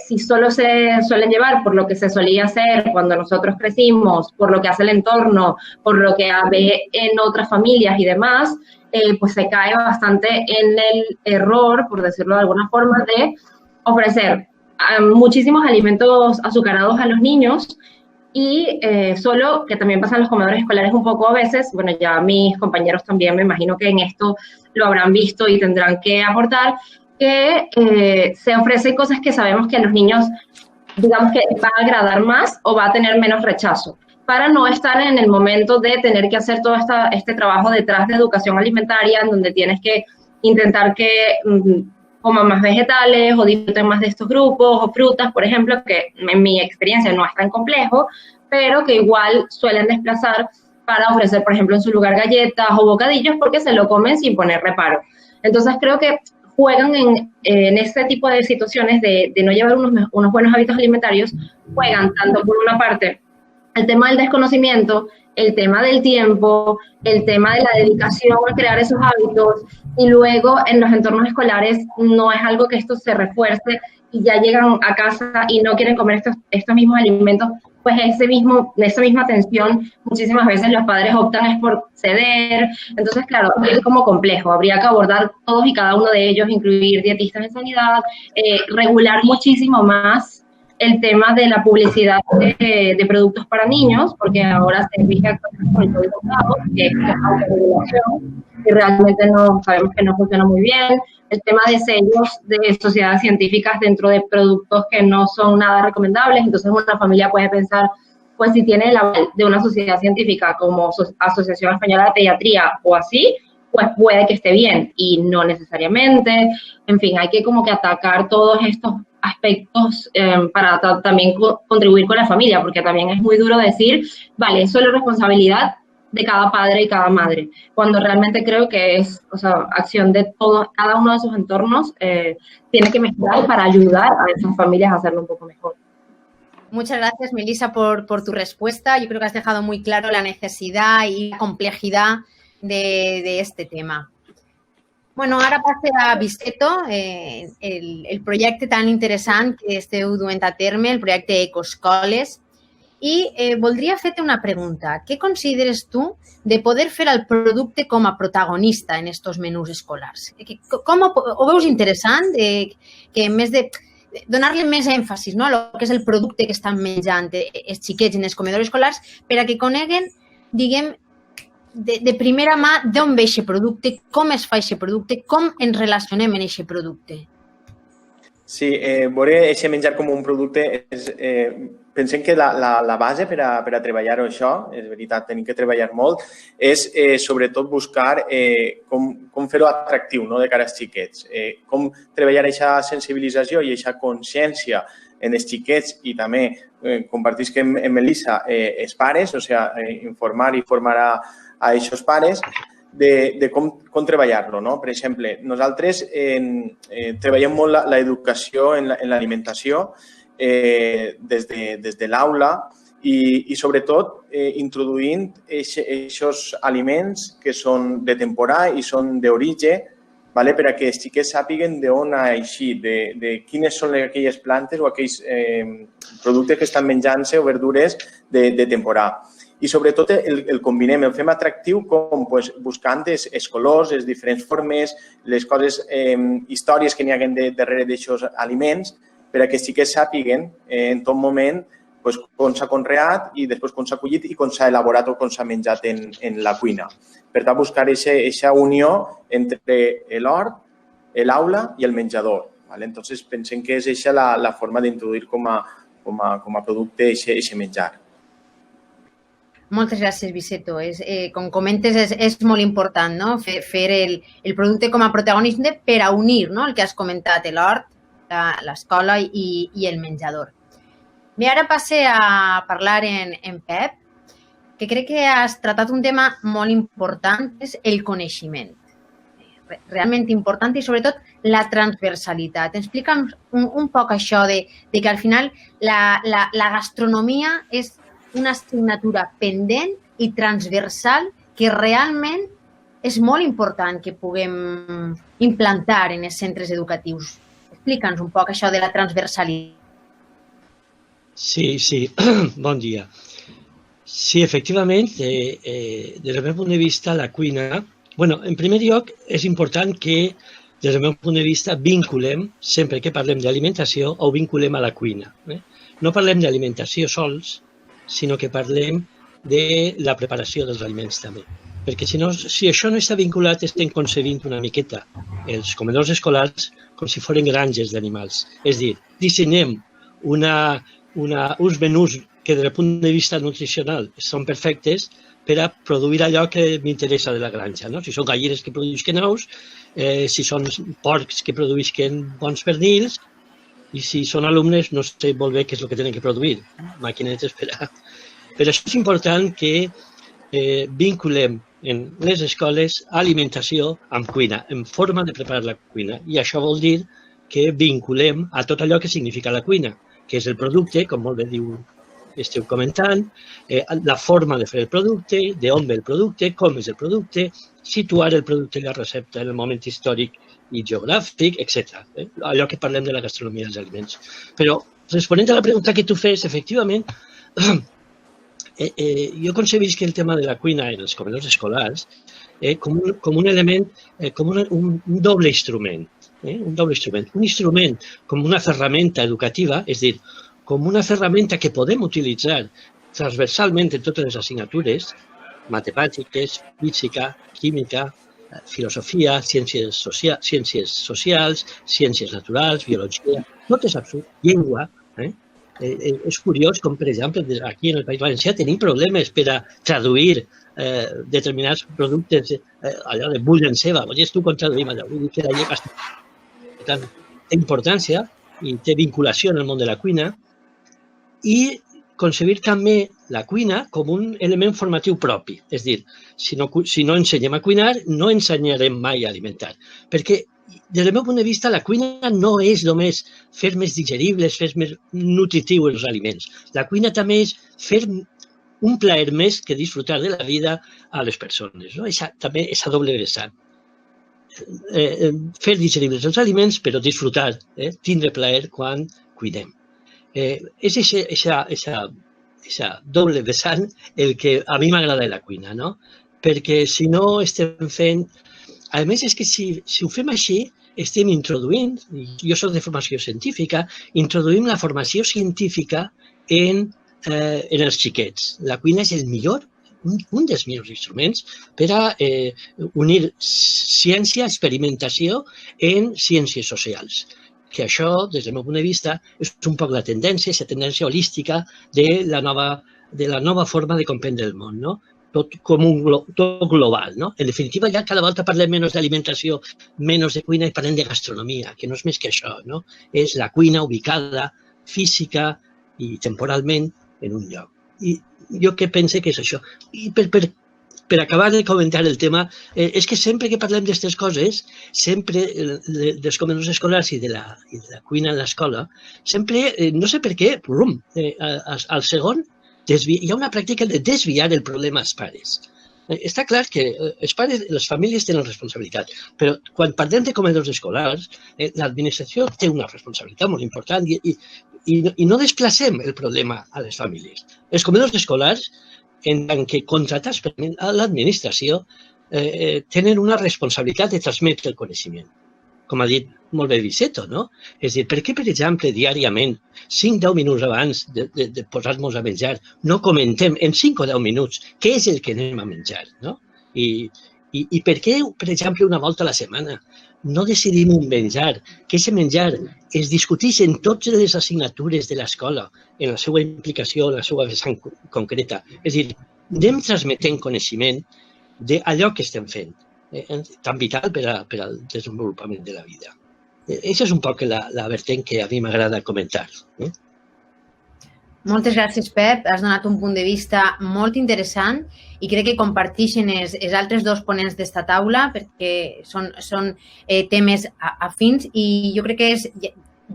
Si solo se suelen llevar por lo que se solía hacer cuando nosotros crecimos, por lo que hace el entorno, por lo que ve en otras familias y demás, pues se cae bastante en el error, por decirlo de alguna forma, de ofrecer muchísimos alimentos azucarados a los niños y solo, que también pasa en los comedores escolares un poco a veces, bueno, ya mis compañeros también me imagino que en esto lo habrán visto y tendrán que aportar, que se ofrecen cosas que sabemos que a los niños, digamos que va a agradar más o va a tener menos rechazo, para no estar en el momento de tener que hacer todo este trabajo detrás de educación alimentaria, en donde tienes que intentar que coman más vegetales o disfruten más de estos grupos, o frutas, por ejemplo, que en mi experiencia no es tan complejo, pero que igual suelen desplazar para ofrecer, por ejemplo, en su lugar galletas o bocadillos, porque se lo comen sin poner reparo. Entonces creo que juegan en este tipo de situaciones de no llevar unos buenos hábitos alimentarios, juegan tanto por una parte el tema del desconocimiento, el tema del tiempo, el tema de la dedicación a crear esos hábitos, y luego en los entornos escolares no es algo que esto se refuerce y ya llegan a casa y no quieren comer estos mismos alimentos, pues esa misma tensión muchísimas veces los padres optan es por ceder. Entonces, claro, es como complejo, habría que abordar todos y cada uno de ellos, incluir dietistas en sanidad, regular muchísimo más el tema de la publicidad de productos para niños, porque ahora se rige con el Código Bravo, que es la autorregulación, y realmente no sabemos que no funciona muy bien. El tema de sellos de sociedades científicas dentro de productos que no son nada recomendables, entonces una familia puede pensar, pues si tiene el aval de una sociedad científica como Asociación Española de Pediatría o así, pues puede que esté bien, y no necesariamente. En fin, hay que como que atacar todos estos aspectos para también contribuir con la familia, porque también es muy duro decir, vale, eso es la responsabilidad de cada padre y cada madre, cuando realmente creo que es, o sea, acción de cada uno de sus entornos tiene que mejorar para ayudar a esas familias a hacerlo un poco mejor. Muchas gracias, Melissa, por tu respuesta. Yo creo que has dejado muy claro la necesidad y la complejidad de este tema. Bueno, ara passe a Viceto, el projecte tan interessant que esteu duent a terme, el projecte Ecoscoles, i voldria fer-te una pregunta. Què consideres tu de poder fer el producte com a protagonista en estos menús escolars? Com ho veus interessant? Que en més de donar-li més èmfasis, no, a lo que és el producte que estan menjant els xiquets en els comedors escolars, per a que coneguen, diguem, de primera mà d'on ve aquest producte, com es fa aquest producte, com ens relacionem en aquest producte. Sí, veure aquest menjar com un producte, pensem que la base per a treballar-ho això, és veritat, tenim que treballar molt, és sobretot buscar com fer-ho atractiu, no, de cara als xiquets, com treballar aquesta sensibilització i aquesta consciència en els xiquets i també compartisc amb Melissa els pares, o sigui, informar i formar a aquests pares de com treballar-lo, no? Per exemple, nosaltres treballem molt l'educació en l'alimentació des de l'aula i sobretot introduint aquests aliments que són de temporada i són d'origen, per a que els xiquets sàpiguen d'on ha eixit, de quines són aquelles plantes o aquells productes que estan menjant-se o verdures de temporada. I sobretot el combinem, el fem atractiu com buscant els colors, les diferents formes, les coses, històries que n'hi haguen darrere d'aquests aliments, per a que els xiquets sàpiguen en tot moment com s'ha conreat i després com s'ha collit i com s'ha elaborat o com s'ha menjat en la cuina. Per tant, buscar aquesta unió entre l'hort, l'aula i el menjador. Entonces, pensem que és aquesta la forma d'introduir com a producte aquest menjar. Moltes gràcies, Viceto. Com comentes, és molt important, no? Fer el producte com a protagonista per a unir, no, el que has comentat, l'hort, l'escola i el menjador. Bé, ara passe a parlar en Pep, que crec que has tratat un tema molt important, que és el coneixement. Realment important i sobretot la transversalitat. Explica'ns un poc això de que al final la gastronomia és una assignatura pendent i transversal que realment és molt important que puguem implantar en els centres educatius. Explica'ns un poc això de la transversalitat. Sí, bon dia. Sí, efectivament, des del meu punt de vista, la cuina... Bueno, en primer lloc, és important que, des del meu punt de vista, vinculem, sempre que parlem d'alimentació, ho vinculem a la cuina. No parlem d'alimentació sols, sinó que parlem de la preparació dels aliments també. Perquè si això no està vinculat, estem concebint una miqueta els comedors escolars com si foren granges d'animals. És a dir, dissenyem uns menús que des del punt de vista nutricional són perfectes per a produir allò que m'interessa de la granja. Si són gallines que produïsquen ous, si són porcs que produïsquen bons pernils, i si són alumnes no sé molt bé què és el que tenen que produir, maquinetes per a... Per això és important que vinculem en les escoles alimentació amb cuina, en forma de preparar la cuina. I això vol dir que vinculem a tot allò que significa la cuina, que és el producte, com molt bé esteu comentant, la forma de fer el producte, d'on ve el producte, com és el producte, situar el producte i la recepta en el moment històric i geogràfic, etc. Allò que parlem de la gastronomia dels aliments. Però, responent a la pregunta que tu fes, efectivament, jo concebisc el tema de la cuina en els comedors escolars com un element, com un doble instrument. Un instrument com una ferramenta educativa, és a dir, com una ferramenta que podem utilitzar transversalment en totes les assignatures, matemàtiques, física, química, filosofia, ciències socials, ciències naturals, biologia, tot és absurd, llengua. És curiós com, per exemple, aquí en el País Valencià tenim problemes per a traduir determinats productes, allò de bull en ceba, vols tu com traduïm allò? Vull dir que la llengua té importància i té vinculació en el món de la cuina, i concebir també la cuina com un element formatiu propi. És a dir, si no ensenyem a cuinar, no ensenyarem mai a alimentar. Perquè, des del meu punt de vista, la cuina no és només fer més digeribles, fer més nutritius els aliments. La cuina també és fer un plaer més que disfrutar de la vida a les persones. També és a doble vessant. Fer digeribles els aliments, però disfrutar, tindre plaer quan cuinem. És aquesta doble vessant el que a mi m'agrada de la cuina, no? Perquè si no estem fent... A més, és que si ho fem així, estem introduint, jo soc de formació científica, introduïm la formació científica en els xiquets. La cuina és el millor, un dels millors instruments per a unir ciència, experimentació en ciències socials. Que això, des del meu punt de vista, és un poc la tendència, aquesta tendència holística de la nova forma de comprendre el món, no? Tot global, no? En definitiva, ja cada volta parlem menys d'alimentació, menys de cuina i parlem de gastronomia, que no és més que això, no? És la cuina ubicada física i temporalment en un lloc. I jo què pense que és això? I per acabar de comentar el tema, és que sempre que parlem d'aquestes coses, sempre dels comedors escolars i de la cuina en l'escola, sempre, no sé per què, al segon, hi ha una pràctica de desviar el problema als pares. Està clar que els pares, les famílies tenen responsabilitat, però quan parlem de comedors escolars, l'administració té una responsabilitat molt important i no desplacem el problema a les famílies. Els comedors escolars, en tant que contratats per l'administració, tenen una responsabilitat de transmetre el coneixement. Com ha dit molt bé Viceto, no? És a dir, per què, per exemple, diàriament, 5-10 minuts abans de posar-nos a menjar, no comentem en 5 o 10 minuts què és el que anem a menjar, no? I per què, per exemple, una volta a la setmana no decidim un menjar, que aquest menjar es discuteix en totes les assignatures de l'escola, en la seva implicació, en la seva vessant concreta. És a dir, anem transmetent coneixement d'allò que estem fent, tan vital per al desenvolupament de la vida. Aquesta és un poc la vertent que a mi m'agrada comentar. Moltes gràcies, Pep. Has donat un punt de vista molt interessant i crec que comparteixen els altres dos ponents d'esta taula perquè són temes afins i jo crec que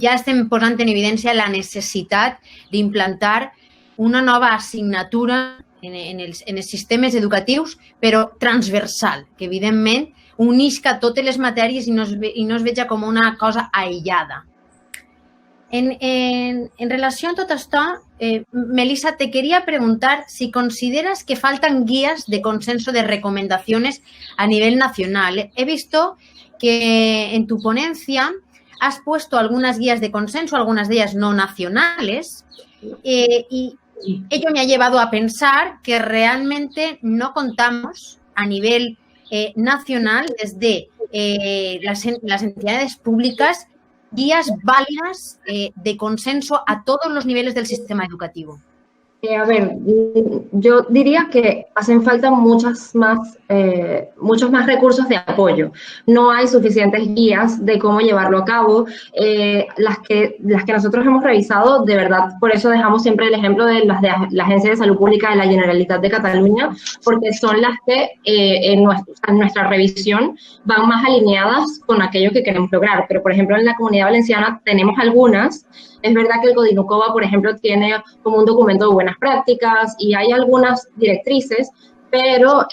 ja estem posant en evidència la necessitat d'implantar una nova assignatura en els sistemes educatius, però transversal, que evidentment unisca totes les matèries i no es veja com una cosa aïllada. En relació a tot esto, Melissa, te quería preguntar si consideras que faltan guías de consenso de recomendaciones a nivel nacional. He visto que en tu ponencia has puesto algunas guías de consenso, algunas de ellas no nacionales, y ello me ha llevado a pensar que realmente no contamos a nivel nacional desde las entidades públicas guías válidas de consenso a todos los niveles del sistema educativo. A ver, yo diría que hacen falta muchos más recursos de apoyo. No hay suficientes guías de cómo llevarlo a cabo. Las que nosotros hemos revisado, de verdad, por eso dejamos siempre el ejemplo de las de la Agencia de Salud Pública de la Generalitat de Cataluña, porque son las que en nuestra revisión van más alineadas con aquello que queremos lograr. Pero, por ejemplo, en la Comunidad Valenciana tenemos algunas. Es verdad que el Codinucova, por ejemplo, tiene como un documento de buenas prácticas y hay algunas directrices, pero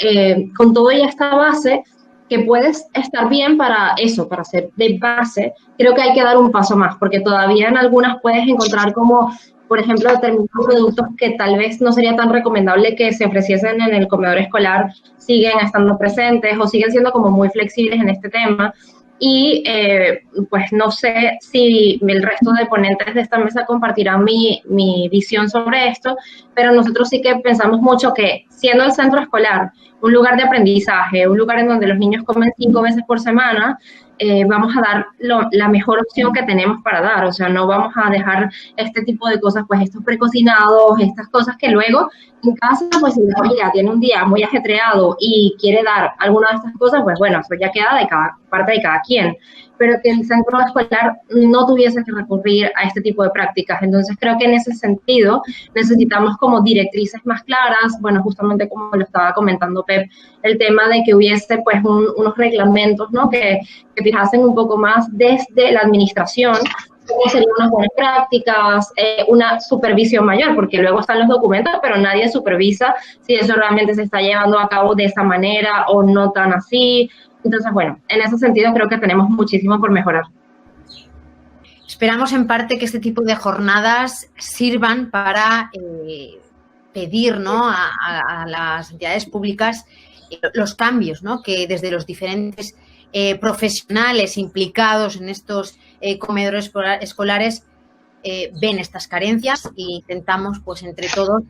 con todo ya esta base, que puedes estar bien para eso, para ser de base, creo que hay que dar un paso más, porque todavía en algunas puedes encontrar como, por ejemplo, determinados productos que tal vez no sería tan recomendable que se ofreciesen en el comedor escolar, siguen estando presentes o siguen siendo como muy flexibles en este tema. Y pues no sé si el resto de ponentes de esta mesa compartirán mi visión sobre esto, pero nosotros sí que pensamos mucho que siendo el centro escolar un lugar de aprendizaje, un lugar en donde los niños comen 5 veces por semana, vamos a dar la mejor opción que tenemos para dar. O sea, no vamos a dejar este tipo de cosas, pues estos precocinados, estas cosas que luego en casa, pues si la familia tiene un día muy ajetreado y quiere dar alguna de estas cosas, pues bueno, eso ya queda de cada parte de cada quien. Pero que el centro escolar no tuviese que recurrir a este tipo de prácticas. Entonces creo que en ese sentido necesitamos como directrices más claras, bueno, justamente como lo estaba comentando Pep, el tema de que hubiese pues unos reglamentos, ¿no? que fijasen un poco más desde la administración cómo serían unas buenas prácticas, una supervisión mayor, porque luego están los documentos, pero nadie supervisa si eso realmente se está llevando a cabo de esa manera o no tan así. Entonces, bueno, en ese sentido creo que tenemos muchísimo por mejorar. Esperamos en parte que este tipo de jornadas sirvan para pedir, ¿no?, a las entidades públicas los cambios, ¿no?, que desde los diferentes profesionales implicados en estos comedores escolares ven estas carencias e intentamos, pues, entre todos,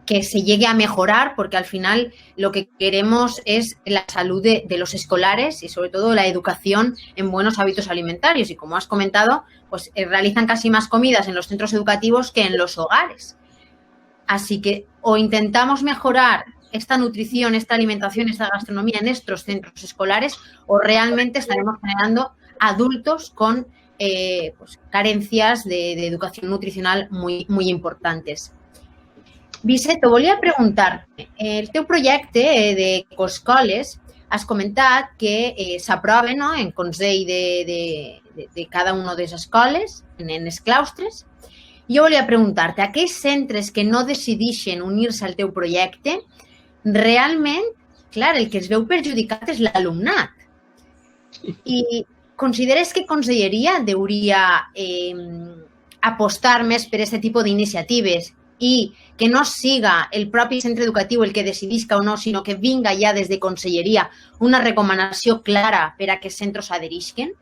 que se llegue a mejorar, porque al final lo que queremos es la salud de los escolares y sobre todo la educación en buenos hábitos alimentarios. Y como has comentado, pues realizan casi más comidas en los centros educativos que en los hogares. Así que o intentamos mejorar esta nutrición, esta alimentación, esta gastronomía en estos centros escolares, o realmente estaremos generando adultos con pues, carencias de educación nutricional muy, muy importantes. Vicent, volia preguntar-te, el teu projecte d'Ecoscoles has comentat que s'aprova, no?, en consell de cada una de les escoles, en els claustres. Jo volia preguntar-te, aquells centres que no decideixen unir-se al teu projecte, realment, clar, el que es veu perjudicat és l'alumnat. I consideres que Conselleria hauria apostar més per aquest tipus d'iniciatives i que no siga el propi centre educatiu el que decidisca o no, sinó que vinga ja des de Conselleria una recomanació clara per a que els centres s'adherisquen?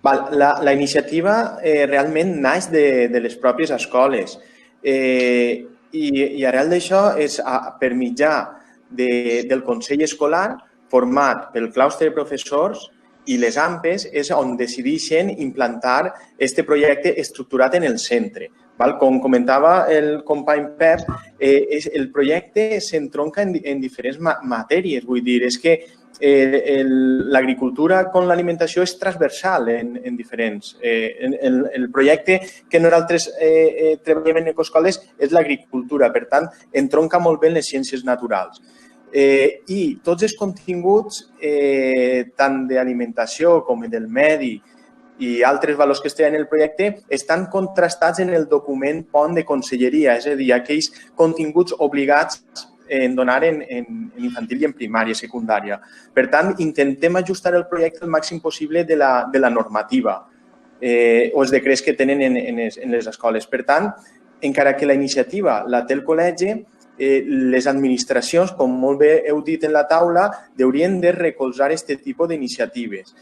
La iniciativa realment naix de les pròpies escoles i arrel d'això és per mitjà del Consell Escolar format pel claustre de professors i les AMPEs és on decideixen implantar aquest projecte estructurat en el centre. Com comentava el company Pep, el projecte s'entronca en diferents matèries. Vull dir, és que l'agricultura com l'alimentació és transversal en diferents. El projecte que nosaltres treballem en Ecoscoles és l'agricultura, per tant, entronca molt bé en les ciències naturals. I tots els continguts, tant d'alimentació com del medi, i altres valors que es tenen en el projecte estan contrastats en el document pont de conselleria, és a dir, aquells continguts obligats en donar en infantil i en primària, secundària. Per tant, intentem ajustar el projecte el màxim possible de la normativa o els decrets que tenen en les escoles. Per tant, encara que la iniciativa la té el col·legi, les administracions, com molt bé heu dit en la taula, haurien de recolzar aquest tipus d'iniciatives.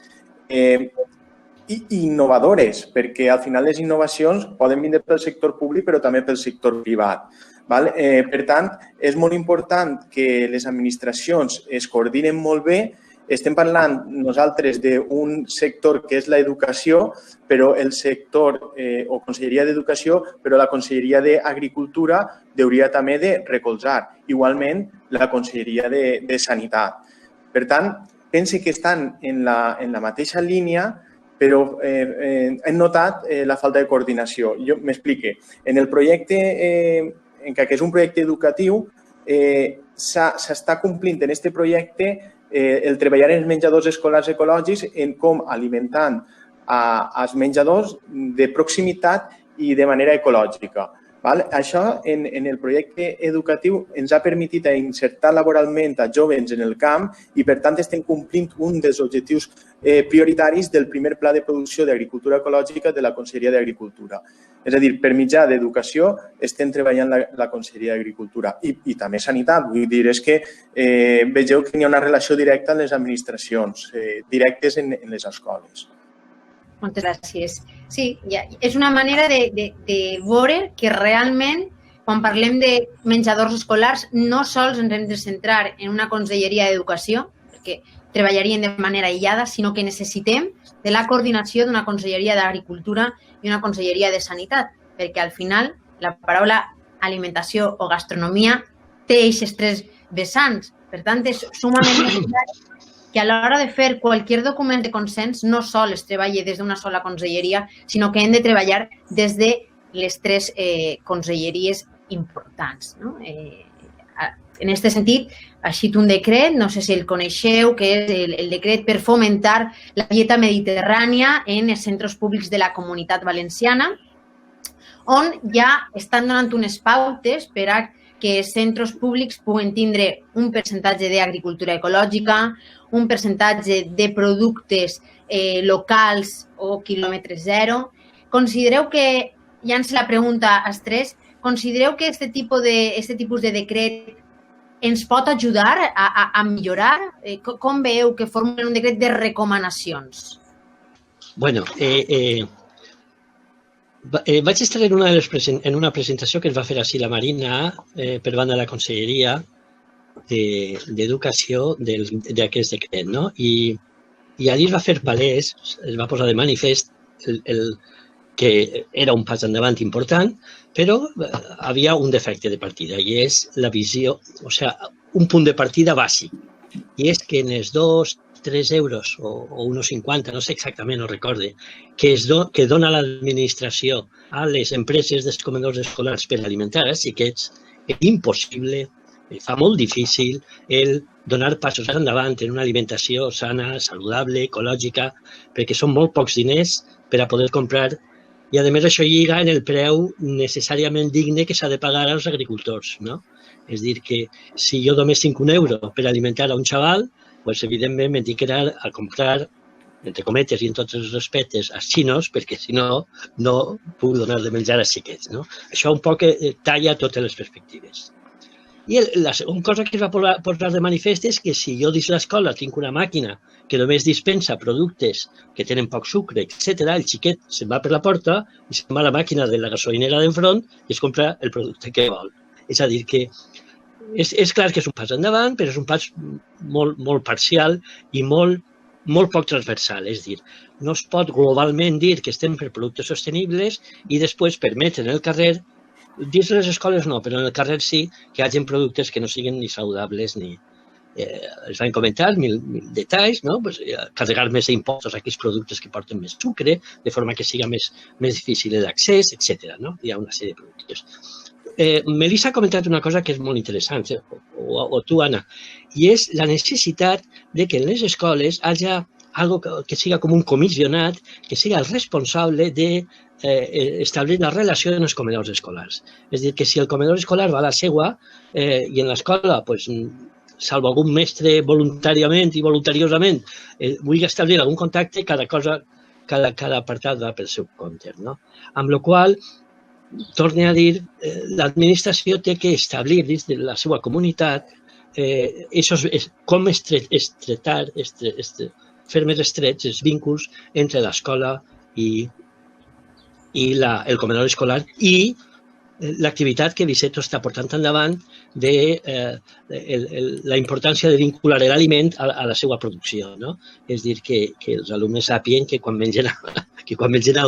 I innovadores, perquè al final les innovacions poden vindre pel sector públic però també pel sector privat. Per tant, és molt important que les administracions es coordinen molt bé. Estem parlant nosaltres d'un sector que és l'educació, però el sector o Conselleria d'Educació, però la Conselleria d'Agricultura hauria també de recolzar. Igualment, la Conselleria de Sanitat. Per tant, pense que estan en la mateixa línia, però hem notat la falta de coordinació. Jo m'explique. En el projecte, encara que és un projecte educatiu, s'està complint en aquest projecte el treballar en els menjadors escolars ecològics en com alimentant els menjadors de proximitat i de manera ecològica. Això, en el projecte educatiu, ens ha permès insertar laboralment a joves en el camp i, per tant, estem complint un dels objectius prioritaris del primer pla de producció d'agricultura ecològica de la Conselleria d'Agricultura. És a dir, per mitjà d'educació estem treballant la Conselleria d'Agricultura i també sanitat. Vull dir, és que vegeu que hi ha una relació directa en les administracions, directes en les escoles. Moltes gràcies. Sí, és una manera de veure que realment, quan parlem de menjadors escolars, no sols ens hem de centrar en una conselleria d'educació, perquè treballarien de manera aïllada, sinó que necessitem de la coordinació d'una conselleria d'agricultura i una conselleria de sanitat, perquè al final la paraula alimentació o gastronomia té aquests tres vessants. Per tant, és sumament necessari que a l'hora de fer qualsevol document de consens no sol es treballi des d'una sola conselleria, sinó que hem de treballar des de les tres conselleries importants. En aquest sentit, ha eixit un decret, no sé si el coneixeu, que és el decret per fomentar la dieta mediterrània en els centres públics de la Comunitat Valenciana, on ja estan donant unes pautes per a que els centres públics puguen tindre un percentatge d'agricultura ecològica, un percentatge de productes locals o quilòmetre zero. Considereu que, llanço la pregunta als tres, considereu que aquest tipus de decret ens pot ajudar a millorar? Com veieu que formen un decret de recomanacions? Bueno, vaig estar en una presentació que es va fer així la Marina per banda de la Conselleria d'Educació d'aquest decret, no? I allí es va fer palès, es va posar de manifest que era un pas endavant important, però havia un defecte de partida i és la visió, o sigui, un punt de partida bàsic, i és que en els 2-3 euros o 1,50, no sé exactament, no recorde, que dona l'administració a les empreses dels comedors escolars per alimentar els xiquets, és impossible, fa molt difícil el donar passos endavant en una alimentació sana, saludable, ecològica, perquè són molt pocs diners per a poder comprar i, a més, això lliga en el preu necessàriament digne que s'ha de pagar als agricultors, no? És a dir, que si jo només tinc €1 per alimentar a un xaval, doncs, evidentment, m'he d'anar a comprar, entre cometes i en tots els respectes, als xinos, perquè, si no, no puc donar de menjar als xiquets, no? Això un poc talla totes les perspectives. I la segona cosa que es va posar de manifest és que si jo dins l'escola tinc una màquina que només dispensa productes que tenen poc sucre, etc., el xiquet se'n va per la porta i se'n va a la màquina de la gasolinera d'enfront i es compra el producte que vol. És a dir, que és clar que és un pas endavant, però és un pas molt parcial i molt molt poc transversal, és a dir, no es pot globalment dir que estem per productes sostenibles i després permetre en el carrer, dins de les escoles no, però en el carrer sí, que hi hagi productes que no siguin ni saludables ni... es van comentar mil detalls, no? Pues, carregar més d'impostos a aquells productes que porten més sucre, de forma que siga més difícil l'accés, etc. No? Hi ha una sèrie de productes. Melissa ha comentat una cosa que és molt interessant, o tu, Anna, i és la necessitat de que en les escoles hi hagi algo que siga com un comissionat, que siga el responsable d'establir la relació en els comedors escolars. És a dir, que si el comedor escolar va a la seua i en l'escola, pues, salvo algun mestre voluntàriament i voluntariosament vulgui establir algun contacte, cada apartat va pel seu compte. No? Amb la qual cosa, torne a dir, l'administració té que establir dins de la seva comunitat com fer més estrets els vínculs entre l'escola i el comedor escolar i l'activitat que l'ICETO està portant endavant de la importància de vincular l'aliment a la seva producció. No? És a dir, que els alumnes sàpien que quan mengen alguna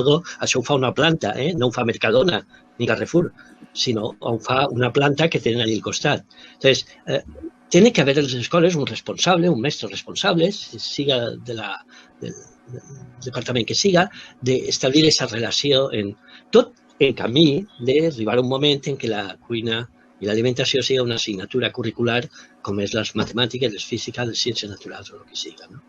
cosa, això ho fa una planta, no ho fa Mercadona ni Carrefour, sinó ho fa una planta que tenen allà al costat. Entonces, tiene que haver en les escoles un responsable, un mestre responsable, siga del departament que siga, d'establir aquesta relació tot en camí d'arribar a un moment en què la cuina i l'alimentació sigui una assignatura curricular com és les matemàtiques, les físicas, les ciències naturals o lo que siga, ¿no?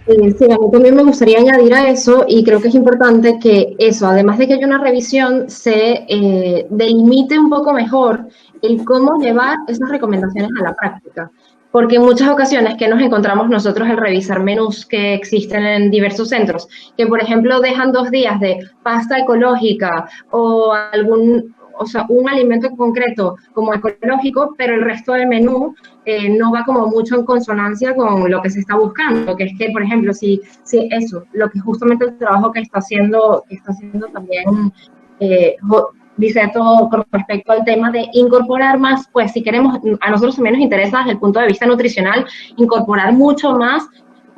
Sí, a mí también me gustaría añadir a eso y creo que es importante que eso, además de que haya una revisión, se delimite un poco mejor el cómo llevar esas recomendaciones a la práctica. Porque en muchas ocasiones que nos encontramos nosotros al revisar menús que existen en diversos centros, que por ejemplo dejan 2 días de pasta ecológica o un alimento concreto como ecológico, pero el resto del menú no va como mucho en consonancia con lo que se está buscando, que es que, por ejemplo, si eso, lo que justamente el trabajo que está haciendo también dice todo con respecto al tema de incorporar más, pues si queremos, a nosotros también nos interesa desde el punto de vista nutricional, incorporar mucho más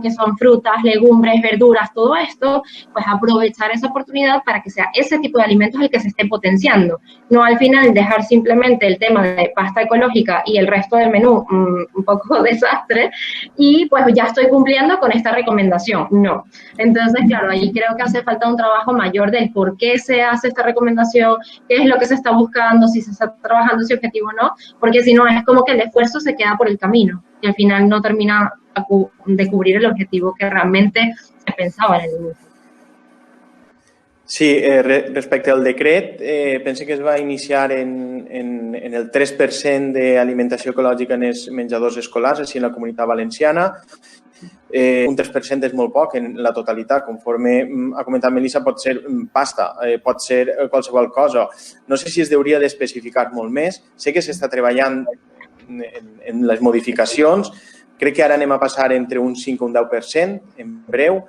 que son frutas, legumbres, verduras, todo esto, pues aprovechar esa oportunidad para que sea ese tipo de alimentos el que se esté potenciando. No al final dejar simplemente el tema de pasta ecológica y el resto del menú un poco desastre y pues ya estoy cumpliendo con esta recomendación. No. Entonces, claro, ahí creo que hace falta un trabajo mayor del por qué se hace esta recomendación, qué es lo que se está buscando, si se está trabajando ese objetivo o no, porque si no es como que el esfuerzo se queda por el camino y al final no termina de cubrir el objetivo que realmente se pensava en el inici. Sí, respecte al decret, pense que es va iniciar en el 3% d'alimentació ecològica en els menjadors escolars, així en la Comunitat Valenciana. Un 3% és molt poc en la totalitat, conforme ha comentat Melissa, pot ser pasta, pot ser qualsevol cosa. No sé si es hauria d'especificar molt més. Sé que s'està treballant en les modificacions. Crec que ara anem a passar entre un 5 i un 10% en breu.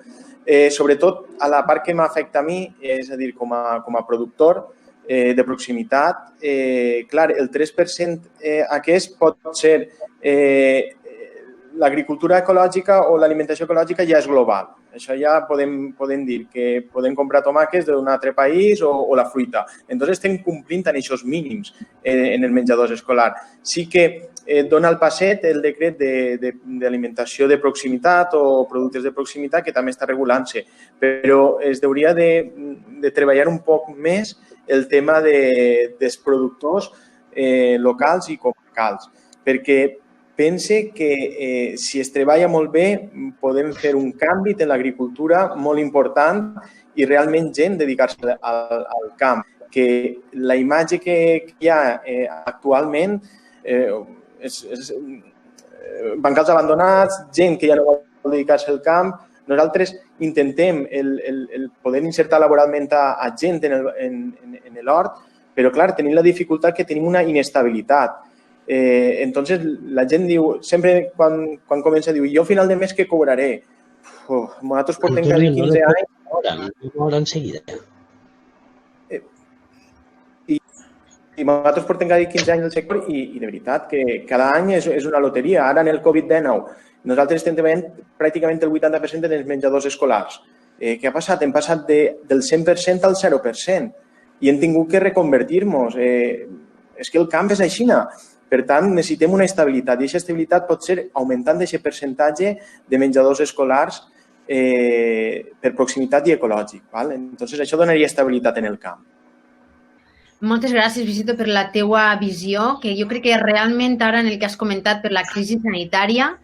Sobretot a la part que m'afecta a mi, és a dir, com a productor de proximitat, clar, el 3% aquest pot ser l'agricultura ecològica o l'alimentació ecològica ja és global. Això ja podem dir que podem comprar tomàquets d'un altre país o la fruita. Entonces estem complint amb aquests mínims en el menjador escolar. Sí que dona el passet el decret d'alimentació de proximitat o productes de proximitat que també està regulant-se, però es hauria de treballar un poc més el tema dels productors locals i comarcals, perquè pense que si es treballa molt bé podem fer un canvi en l'agricultura molt important i realment gent dedicar-se al camp. Que la imatge que hi ha actualment és bancals abandonats, gent que ja no vol dedicar-se al camp. Nosaltres intentem el poder insertar laboralment a gent en l'hort, però clar, tenim la dificultat que tenim una inestabilitat. Entonces la gent diu, sempre quan comença diu, jo a final de mes què cobraré? Nosaltres portem quasi 15 anys. No enseguida. I nosaltres portem quasi 15 anys al sector i de veritat que cada any és una loteria. Ara en el Covid-19 Nosaltres estem treballant pràcticament el 80% en els menjadors escolars. Què ha passat? Hem passat del 100% al 0% i hem tingut que reconvertir-nos. És que el camp és així. Per tant, necessitem una estabilitat i aquesta estabilitat pot ser augmentant aquest percentatge de menjadors escolars per proximitat i ecològic. Entonces, això donaria estabilitat en el camp. Moltes gràcies, Vicito, per la teua visió, que jo crec que realment ara en el que has comentat per la crisi sanitària,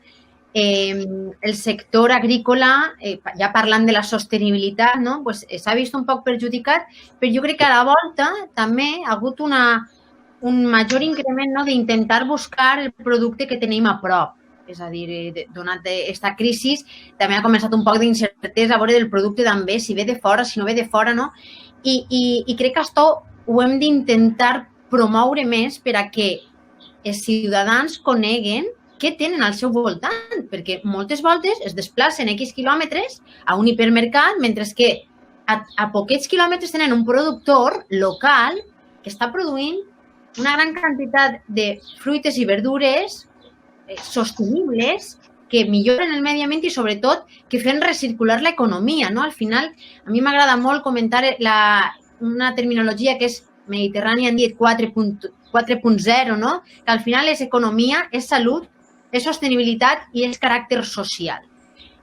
el sector agrícola, ja parlant de la sostenibilitat, s'ha vist un poc perjudicat, però jo crec que a la volta també ha hagut un major increment d'intentar buscar el producte que tenim a prop. És a dir, donat aquesta crisi, també ha començat un poc d'incertesa a veure del producte d'on ve, si ve de fora, si no ve de fora, no? I crec que això ho hem d'intentar promoure més per a que els ciutadans coneguen què tenen al seu voltant, perquè moltes voltes es desplacen X quilòmetres a un hipermercat, mentre que a poquets quilòmetres tenen un productor local que està produint una gran quantitat de fruites i verdures sostenibles que milloren el medi ambient i, sobretot, que fan recircular l'economia. Al final, a mi m'agrada molt comentar una terminologia que és Mediterranean Diet 4.0, que al final és economia, és salut, és sostenibilitat i és caràcter social.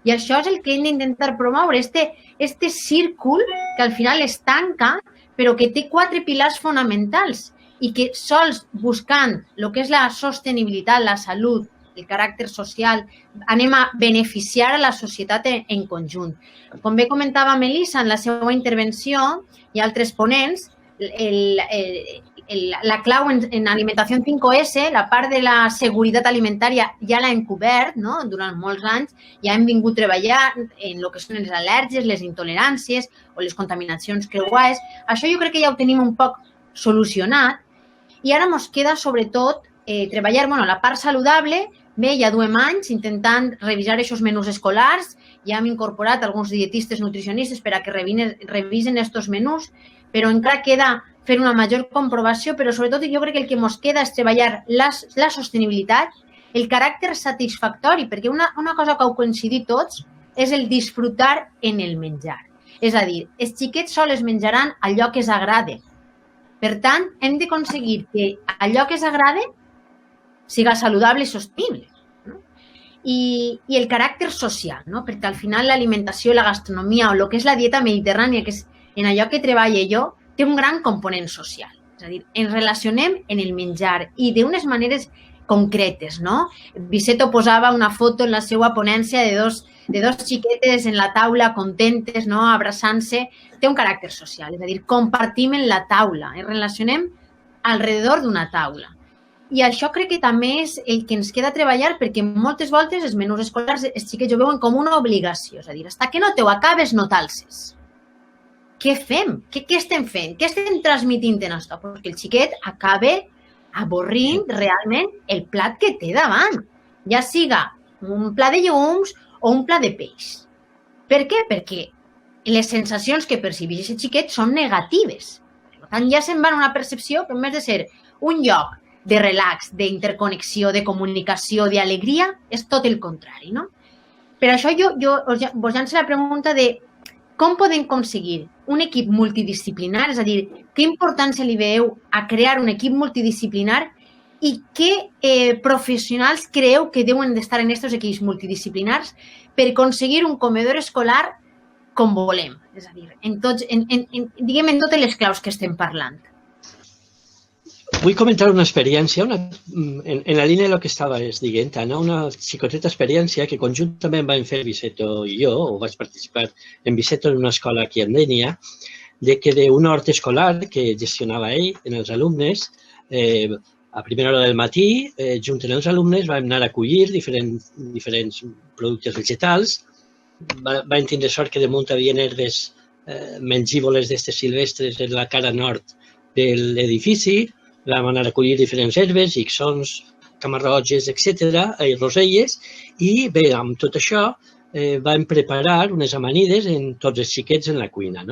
I això és el que hem d'intentar promoure, este círcul que al final es tanca, però que té 4 pilars fonamentals i que sols buscant el que és la sostenibilitat, la salut, el caràcter social, anem a beneficiar a la societat en conjunt. Com bé comentava Melissa en la seva intervenció i altres ponents, la clau en alimentació 5S, la part de la seguretat alimentària ja l'hem cobert durant molts anys, ja hem vingut treballant en el que són les al·lèrgies, les intoleràncies o les contaminacions creuades. Això jo crec que ja ho tenim un poc solucionat i ara ens queda sobretot treballar la part saludable. Bé, ja duem anys intentant revisar aquests menús escolars, ja hem incorporat alguns dietistes nutricionistes per a que revisen aquests menús, però encara queda fer una major comprovació, però sobretot jo crec que el que ens queda és treballar la sostenibilitat, el caràcter satisfactori, perquè una cosa que heu coincidit tots és el disfrutar en el menjar. És a dir, els xiquets sols menjaran allò que els agrada. Per tant, hem d'aconseguir que allò que els agrada siga saludable i sostenible. I el caràcter social, perquè al final l'alimentació, la gastronomia o el que és la dieta mediterrània, que és en allò que treballo jo, té un gran component social. És a dir, ens relacionem en el menjar i d'unes maneres concretes. Vicento posava una foto en la seva ponència de dos xiquetes en la taula contentes, abraçant-se. Té un caràcter social, és a dir, compartim en la taula, ens relacionem alrededor d'una taula. I això crec que també és el que ens queda treballar, perquè moltes voltes els menús escolars els xiquets ho veuen com una obligació. És a dir, fins que no te ho acabes no t'alces. Què fem? Què estem fent? Què estem transmitint en això? Perquè el xiquet acaba avorrint realment el plat que té davant. Ja siga un plat de llegums o un plat de peix. Per què? Perquè les sensacions que percibeix el xiquet són negatives. Per tant, ja se'n va una percepció que en vez de ser un lloc de relax, d'interconnexió, de comunicació, d'alegria, és tot el contrari. Per això jo vos llanço la pregunta de com podem aconseguir un equip multidisciplinar, és a dir, què importància li veieu a crear un equip multidisciplinar i què professionals creu que deuen d'estar en aquests equips multidisciplinars per aconseguir un comedor escolar com volem, és a dir, en totes les claus que estem parlant. Vull comentar una experiència, en la línia del que estaves dient, Anna, una xicoteta experiència que conjuntament vam fer Vicento i jo, o vaig participar en Vicento en una escola aquí a Dénia, de que d'un hort escolar que gestionava ell en els alumnes, a primera hora del matí, junt amb els alumnes, vam anar a collir diferents productes vegetals. Vam tindre sort que damunt hi havia herbes mengívoles d'estes silvestres en la cara nord de l'edifici. Vam anar a collir diferents herbes, ixons, camarroges, etc., i roselles, i bé, amb tot això vam preparar unes amanides en tots els xiquets en la cuina.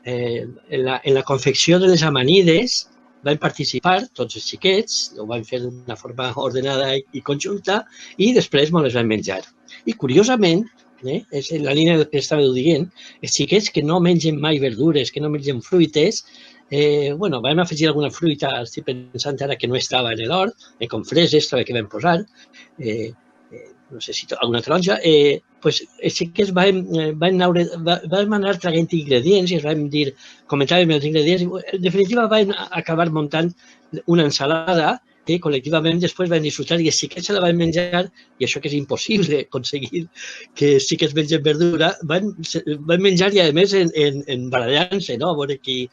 En la confecció de les amanides van participar tots els xiquets, ho van fer d'una forma ordenada i conjunta, i després me les van menjar. I curiosament, és en la línia del que estàveu dient, els xiquets que no mengen mai verdures, que no mengen fruites, vam afegir alguna fruita, estic pensant ara que no estava en l'hort, com freses, també que vam posar, no sé si alguna taronja, els xiquets vam anar traient ingredients i es vam dir, comentàvem els ingredients, i en definitiva vam acabar muntant una ensalada que col·lectivament després van disfrutar i els xiquets se la van menjar, i això que és impossible aconseguir que els xiquets mengen verdura, van menjar i a més en barallant-se, no? A veure qui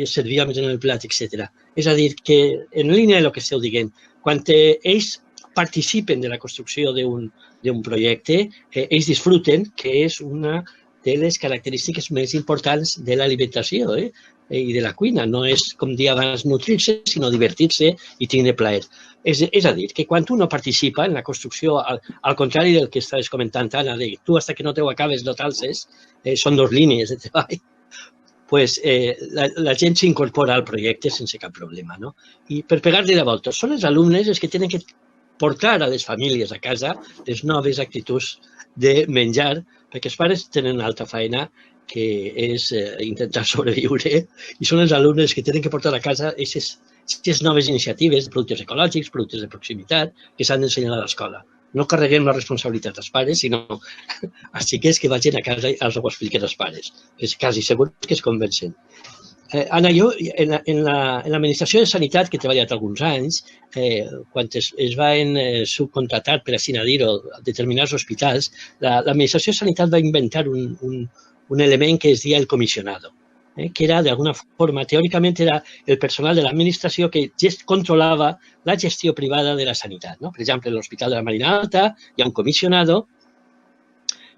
servia més en el plat, etc. És a dir, que en línia del que esteu dient, quan ells participen de la construcció d'un projecte, ells disfruten, que és una de les característiques més importants de l'alimentació i de la cuina. No és, com dir abans, nutrir-se, sinó divertir-se i tindre plaer. És a dir, que quan uno participa en la construcció, al contrari del que estaves comentant, Anna, de tu hasta que no t'ho acabes no t'alces, són dues línies de treball, pues la gent s'incorpora al projecte sense cap problema. No? I per pegar-li la volta, són els alumnes els que tenen que portar a les famílies a casa les noves actituds de menjar, perquè els pares tenen una altra feina que és intentar sobreviure i són els alumnes que tenen que portar a casa aquestes noves iniciatives, productes ecològics, productes de proximitat, que s'han d'ensenyar a l'escola. No carreguem la responsabilitat als pares, sinó als xiquets que vagin a casa i els ho expliquen als pares, que és quasi segur que es convencen. Anna, jo, en l'administració de sanitat, que he treballat alguns anys, quan es van subcontratar, per així dir-ho, determinats hospitals, l'administració de sanitat va inventar un element que es deia el comissionado, que era, d'alguna forma, teòricament era el personal de l'administració que controlava la gestió privada de la sanitat. Per exemple, a l'Hospital de la Marina Alta hi ha un comissionado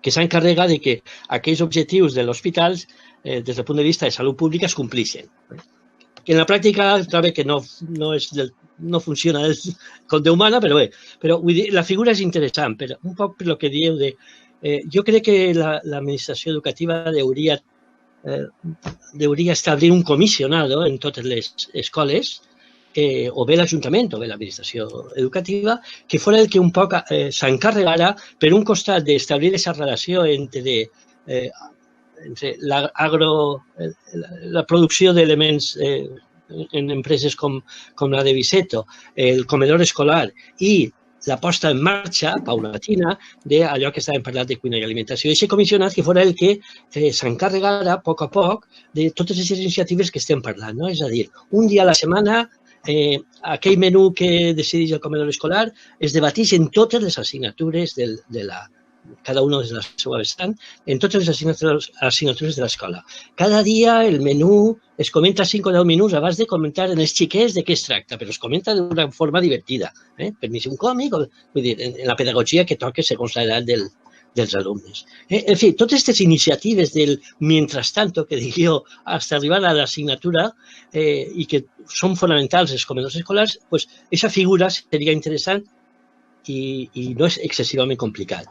que s'encarrega de que aquells objectius de l'hospital, des del punt de vista de salut pública, es complixen. Que en la pràctica trobo que no funciona com Déu mana, però bé. Però la figura és interessant, un poc per el que dieu de... Jo crec que l'administració educativa hauria establir un comissionado en totes les escoles, o bé l'Ajuntament o bé l'administració educativa, que fos el que un poc s'encarregara, per un costat, d'establir aquesta relació entre la producció d'elements en empreses com la de Viceto, el comedor escolar i la posta en marxa paulatina d'allò que estàvem parlant de cuina i alimentació. I aquest comissionat que fos el que s'encarregara a poc de totes aquestes iniciatives que estem parlant. És a dir, un dia a la setmana aquell menú que decideix el comedor escolar es debateix en totes les assignatures cada una de la seva vessant, en totes les assignatures de l'escola. Cada dia el menú es comenta 5 o 10 minuts abans de comentar en els xiquets de què es tracta, però es comenta d'una forma divertida, per mi és un còmic, vull dir, en la pedagogia que toca segons l'edat dels alumnes. En fi, totes aquestes iniciatives del mientras tanto, que dic jo, fins arribar a l'assignatura i que són fonamentals els comedors escolars, doncs aquesta figura seria interessant y no es excesivamente complicado.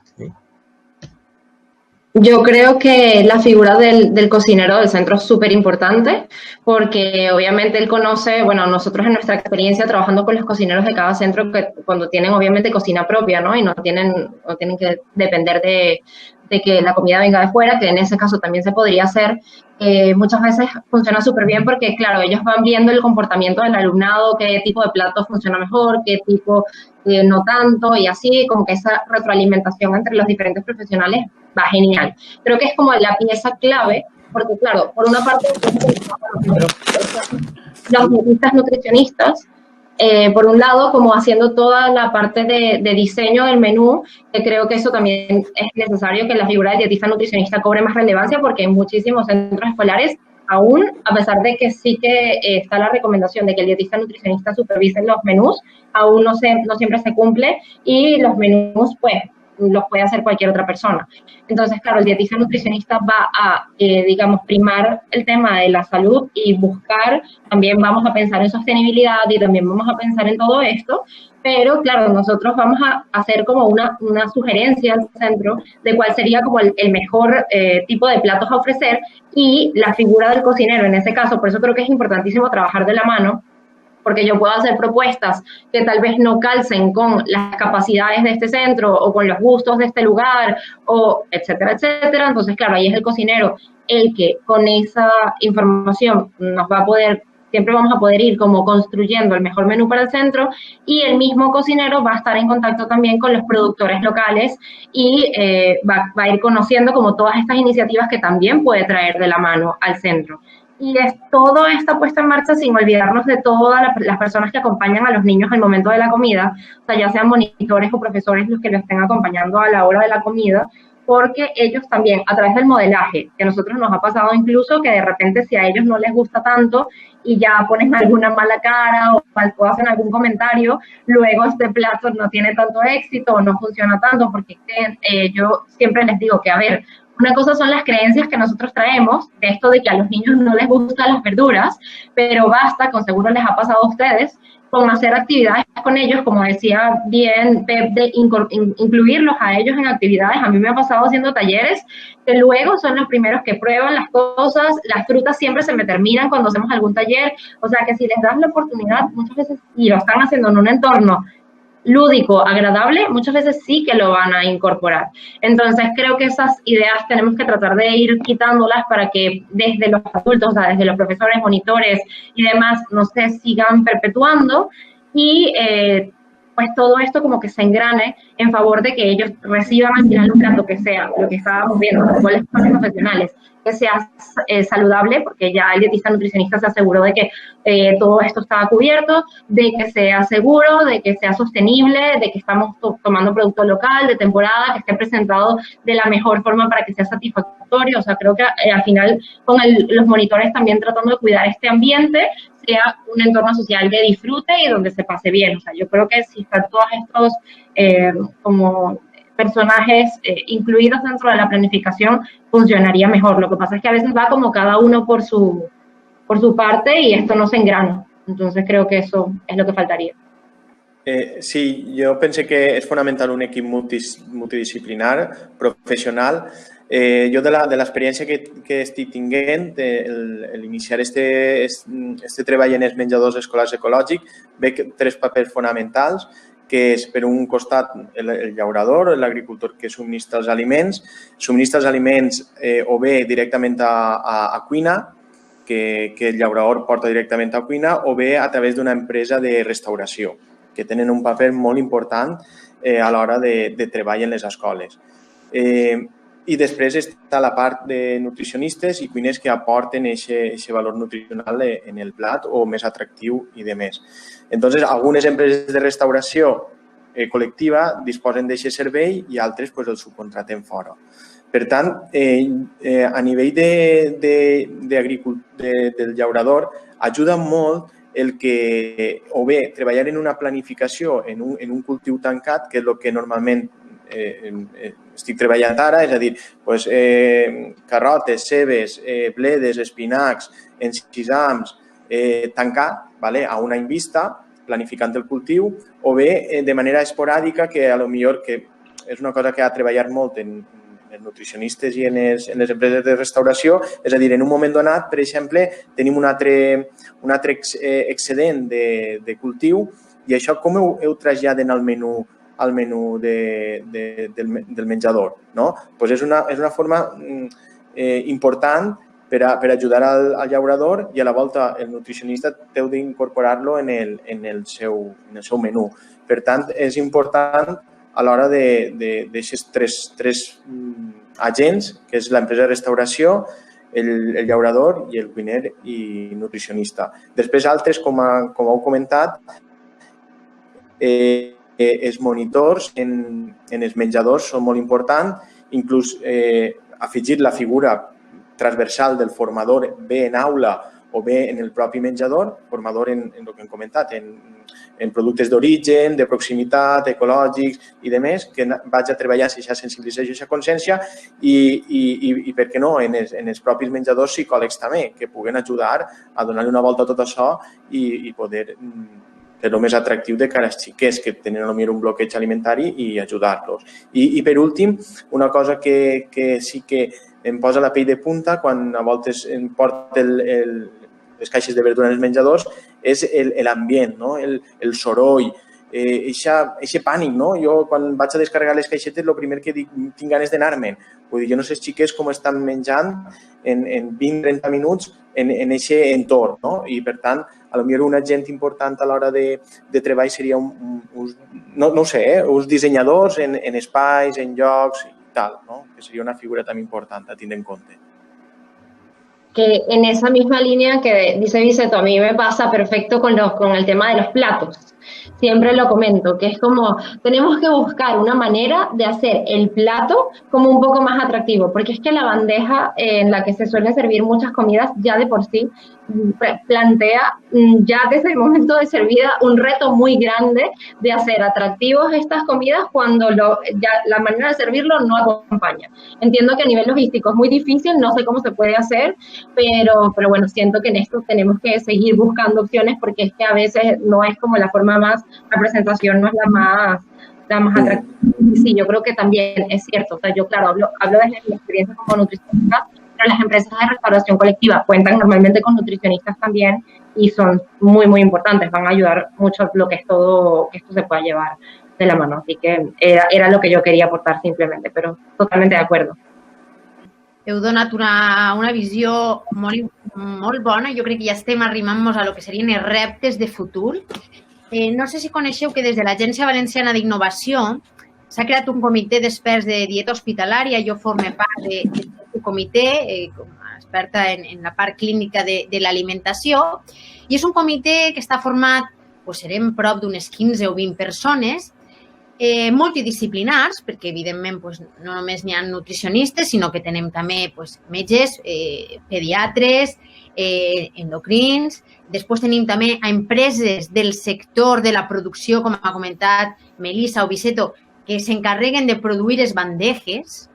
Yo creo que la figura del cocinero del centro es súper importante porque obviamente él conoce, bueno, nosotros en nuestra experiencia trabajando con los cocineros de cada centro, que cuando tienen obviamente cocina propia, ¿no? Y no tienen que depender de que la comida venga de fuera, que en ese caso también se podría hacer, muchas veces funciona súper bien porque, claro, ellos van viendo el comportamiento del alumnado, qué tipo de plato funciona mejor, qué tipo no tanto, y así como que esa retroalimentación entre los diferentes profesionales va genial. Creo que es como la pieza clave, porque, claro, por una parte, los dietistas nutricionistas, por un lado, como haciendo toda la parte de diseño del menú, que creo que eso también es necesario que la figura del dietista nutricionista cobre más relevancia, porque en muchísimos centros escolares, aún, a pesar de que sí que está la recomendación de que el dietista nutricionista supervise los menús, aún no siempre se cumple, y los menús, pues, los puede hacer cualquier otra persona. Entonces, claro, el dietista nutricionista va a, digamos, primar el tema de la salud y buscar, también vamos a pensar en sostenibilidad y también vamos a pensar en todo esto, pero, claro, nosotros vamos a hacer como una sugerencia al centro de cuál sería como el mejor tipo de platos a ofrecer, y la figura del cocinero en ese caso, por eso creo que es importantísimo trabajar de la mano, porque yo puedo hacer propuestas que tal vez no calcen con las capacidades de este centro o con los gustos de este lugar, o etcétera, etcétera. Entonces, claro, ahí es el cocinero el que con esa información nos va a poder, siempre vamos a poder ir como construyendo el mejor menú para el centro, y el mismo cocinero va a estar en contacto también con los productores locales y va a ir conociendo como todas estas iniciativas que también puede traer de la mano al centro. Y es todo esta puesta en marcha sin olvidarnos de todas las personas que acompañan a los niños al momento de la comida, o sea, ya sean monitores o profesores los que lo estén acompañando a la hora de la comida, porque ellos también, a través del modelaje, que a nosotros nos ha pasado incluso que de repente si a ellos no les gusta tanto y ya ponen alguna mala cara o hacen algún comentario, luego este plato no tiene tanto éxito o no funciona tanto, porque yo siempre les digo que, a ver, una cosa son las creencias que nosotros traemos, de esto de que a los niños no les gustan las verduras, pero basta, con seguro les ha pasado a ustedes, con hacer actividades con ellos, como decía bien Pep, de incluirlos a ellos en actividades. A mí me ha pasado haciendo talleres que luego son los primeros que prueban las cosas, las frutas siempre se me terminan cuando hacemos algún taller, o sea que si les das la oportunidad muchas veces, y lo están haciendo en un entorno lúdico, agradable, muchas veces sí que lo van a incorporar. Entonces creo que esas ideas tenemos que tratar de ir quitándolas para que desde los adultos, o sea, desde los profesores, monitores y demás, no se sigan perpetuando, y pues todo esto como que se engrane en favor de que ellos reciban al final un plato que sea, lo que estábamos viendo, los profesionales, que sea saludable, porque ya el dietista nutricionista se aseguró de que todo esto estaba cubierto, de que sea seguro, de que sea sostenible, de que estamos tomando producto local, de temporada, que esté presentado de la mejor forma para que sea satisfactorio. O sea, creo que al final con los monitores también tratando de cuidar este ambiente, sea un entorno social de disfrute y donde se pase bien. O sea, yo creo que si están todos estos como personajes incluidos dentro de la planificación, funcionaría mejor. Lo que pasa es que a veces va como cada uno por su parte y esto no se engrana. Entonces creo que eso es lo que faltaría. Sí, jo pense que és fonamental un equip multidisciplinar, professional. Jo de l'experiència que estic tinguent, l'iniciar este treball en els menjadors escolars ecològics, veig tres papers fonamentals, que és, per un costat, el llaurador, l'agricultor que subministra els aliments o bé directament a cuina, que el llaurador porta directament a cuina, o bé a través d'una empresa de restauració, que tenen un paper molt important a l'hora de treball en les escoles. I després està la part de nutricionistes i cuiners que aporten aquest valor nutricional en el plat o més atractiu i de més. Entonces, algunes empreses de restauració col·lectiva disposen d'aquest servei i altres el subcontraten fora. Per tant, a nivell del llaurador, ajuda molt el que, o bé, treballar en una planificació, en un cultiu tancat, que és el que normalment estic treballant ara, és a dir, carrotes, cebes, bledes, espinacs, encisams, tancar a un any vista, planificant el cultiu, o bé de manera esporàdica, que potser és una cosa que ha treballat molt en els nutricionistes i en les empreses de restauració, és a dir, en un moment donat, per exemple, tenim un altre excedent de cultiu i això com ho traslladen al menú del menjador. És una forma important per ajudar al llaurador i a la volta el nutricionista heu d'incorporar-lo en el seu menú. Per tant, és important a l'hora d'aquests tres agents, que és l'empresa de restauració, el llaurador i el cuiner i nutricionista. Després, altres, com heu comentat, els monitors en els menjadors són molt importants, inclús afegir la figura transversal del formador bé en aula o bé en el propi menjador, formador en el que hem comentat, en productes d'origen, de proximitat, ecològics i demés, que vaig a treballar aquesta sensibilització i aquesta consciència i, per què no, en els propis menjadors psicòlegs també, que puguen ajudar a donar-li una volta a tot això i poder fer-lo més atractiu de cara als xiquets que tenen potser un bloqueig alimentari i ajudar-los. I per últim, una cosa que sí que em posa la pell de punta quan a voltes em porta les caixes de verdura en els menjadors és l'ambient, no? El soroll, eixe pànic, no? Jo quan vaig a descarregar les caixetes el primer que dic, tinc ganes d'anar-me'n. Vull dir, jo no sé els xiquets com estan menjant en 20-30 minuts en aquest entorn, no? I per tant, a lo millor un agent important a l'hora de treball seria no ho sé, uns dissenyadors en espais, en llocs i tal, no? Que seria una figura també important a tindre en compte. Que en esa misma línea que dice Biseto, a mí me pasa perfecto con el tema de los platos. Siempre lo comento, que es como, tenemos que buscar una manera de hacer el plato como un poco más atractivo, porque es que la bandeja en la que se suelen servir muchas comidas ya de por sí plantea ya desde el momento de servida un reto muy grande de hacer atractivos estas comidas cuando ya la manera de servirlo no acompaña. Entiendo que a nivel logístico es muy difícil, no sé cómo se puede hacer, pero bueno, siento que en esto tenemos que seguir buscando opciones porque es que a veces no es como la forma más, la presentación no es la más atractiva. Sí, yo creo que también es cierto. O sea, yo, claro, hablo desde mi experiencia como nutricionista, pero las empresas de restauración colectiva cuentan normalmente con nutricionistas también y son muy, muy importantes. Van a ayudar mucho a lo que es todo, que esto se pueda llevar de la mano. Así que era lo que yo quería aportar simplemente, pero totalmente de acuerdo. Heu donat una visió molt bona. Jo crec que ja estem arrimant-nos a lo que serien els reptes de futur. No sé si coneixeu que des de l'Agència Valenciana d'Innovació s'ha creat un comitè d'experts de dieta hospitalària. Jo formo part d'aquest comitè, com a experta en la part clínica de l'alimentació. I és un comitè que està format, serem prop d'unes 15 o 20 persones, multidisciplinars, perquè evidentment no només n'hi ha nutricionistes, sinó que tenim també metges, pediatres, endocrins. Després tenim també a empreses del sector de la producció, com ha comentat Melissa o Biseto, que s'encarreguen de produir les bandejes,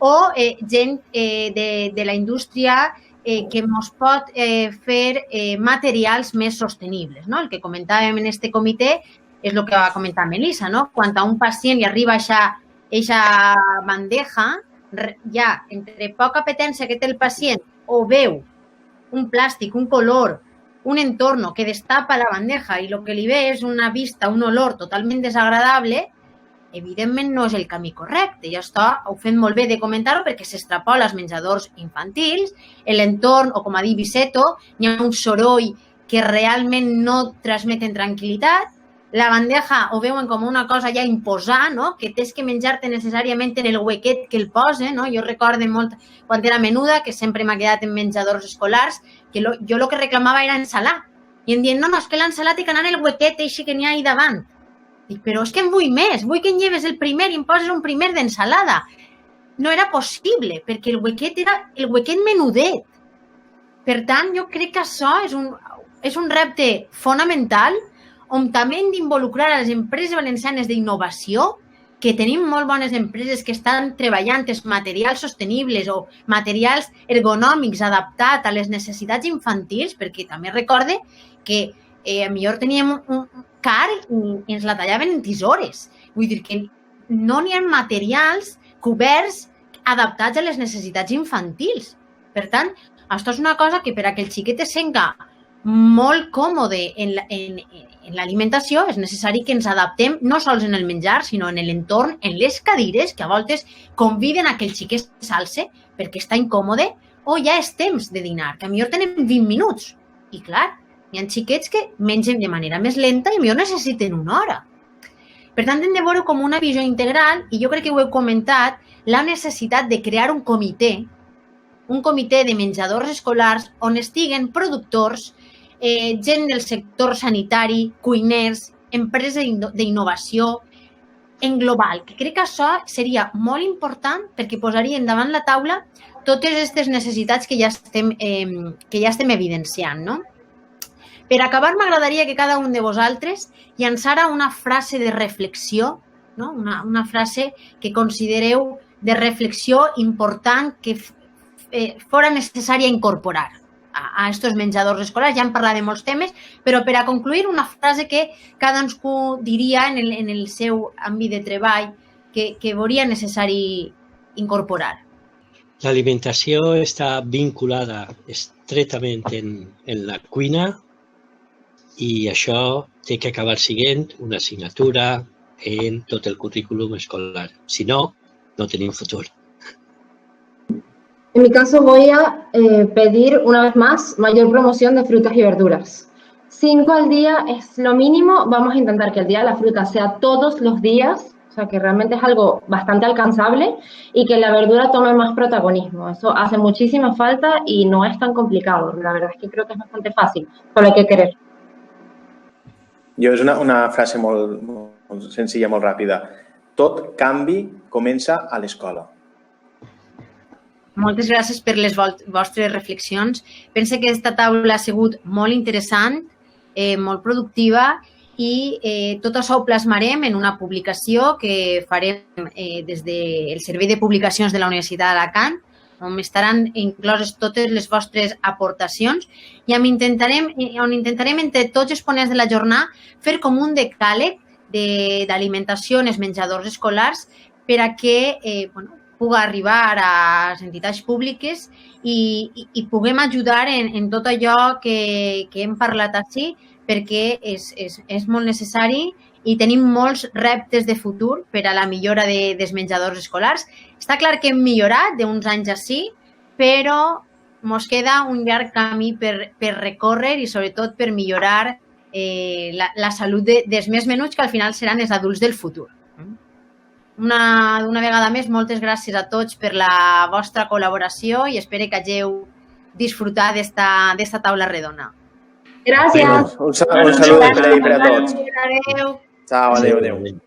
o gent de la indústria que ens pot fer materials més sostenibles. El que comentàvem en aquest comitè és el que va comentar Melissa, no? Quan a un pacient li arriba aquesta bandeja, ja entre poca apetència que té el pacient o veu un plàstic, un color, un entorn que destapa la bandeja i el que li ve és una vista, un olor totalment desagradable, evidentment no és el camí correcte. I això ho fem molt bé de comentar-ho perquè s'extrapola als menjadors infantils, l'entorn, o com ha dit Biseto, hi ha un soroll que realment no transmeten tranquil·litat. La bandeja ho veuen com una cosa ja imposar, no? Que tens que menjar-te necessàriament en el huequet que el posa, no? Jo recordo molt quan era menuda, que sempre m'ha quedat en menjadors escolars, que jo el que reclamava era ensalar. I em diuen, no, és que l'ensalat té que anar en el huequet així que n'hi ha ahí davant. Dic, però és que en vull més, vull que en lleves el primer i em poses un primer d'ensalada. No era possible, perquè el huequet era el huequet menudet. Per tant, jo crec que això és un repte fonamental on també hem d'involucrar a les empreses valencianes d'innovació, que tenim molt bones empreses que estan treballant els materials sostenibles o materials ergonòmics adaptats a les necessitats infantils, perquè també recorde que millor teníem un car i ens la tallaven en tisores. Vull dir que no n'hi ha materials coberts adaptats a les necessitats infantils. Per tant, això és una cosa que per a que el xiquet es senta molt còmode en l'alimentació és necessari que ens adaptem no sols en el menjar, sinó en l'entorn, en les cadires, que a voltes conviden a que el xiquet s'alce perquè està incòmode, o ja és temps de dinar, que a millor tenem 20 minuts. I clar, hi ha xiquets que mengen de manera més lenta i millor necessiten una hora. Per tant, hem de veure com una visió integral, i jo crec que ho heu comentat, la necessitat de crear un comitè de menjadors escolars on estiguen productors, gent del sector sanitari, cuiners, empreses d'innovació en global, que crec que això seria molt important perquè posarien davant la taula totes aquestes necessitats que ja estem evidenciant, no? Per acabar, m'agradaria que cada un de vosaltres llançara una frase de reflexió, no? Una frase que considereu de reflexió important que fora necessària incorporar a estos menjadors escolars. Ja hem parlat de molts temes, però per a concluir, una frase que cadascú diria en el seu àmbit de treball que veuria necessari incorporar. L'alimentació està vinculada estretament en la cuina i això té que acabar sent una assignatura en tot el currículum escolar. Si no, no tenim futur. En mi caso voy a pedir una vez más mayor promoción de frutas y verduras. 5 al día es lo mínimo. Vamos a intentar que el día de la fruta sea todos los días, o sea que realmente es algo bastante alcanzable y que la verdura tome más protagonismo. Eso hace muchísima falta y no es tan complicado. La verdad es que creo que es bastante fácil, solo hay que querer. Jo és una frase molt senzilla, molt ràpida. Tot canvi comença a l'escola. Moltes gràcies per les vostres reflexions. Pense que aquesta taula ha sigut molt interessant, molt productiva i tot això ho plasmarem en una publicació que farem des del Servei de Publicacions de la Universitat d'Alacant, on estaran incloses totes les vostres aportacions i on intentarem entre tots els ponents de la jornada fer com un decàleg d'alimentació en els menjadors escolars per a que pugui arribar a les entitats públiques i puguem ajudar en tot allò que hem parlat així, perquè és molt necessari i tenim molts reptes de futur per a la millora dels menjadors escolars. Està clar que hem millorat d'uns anys així, però ens queda un llarg camí per recórrer i sobretot per millorar la salut dels més menuts, que al final seran els adults del futur. Una vegada més, moltes gràcies a tots per la vostra col·laboració i espero que hagueu disfrutat d'esta taula redona. Gràcies. Un salut per a tots. Adéu. Ciao, adéu.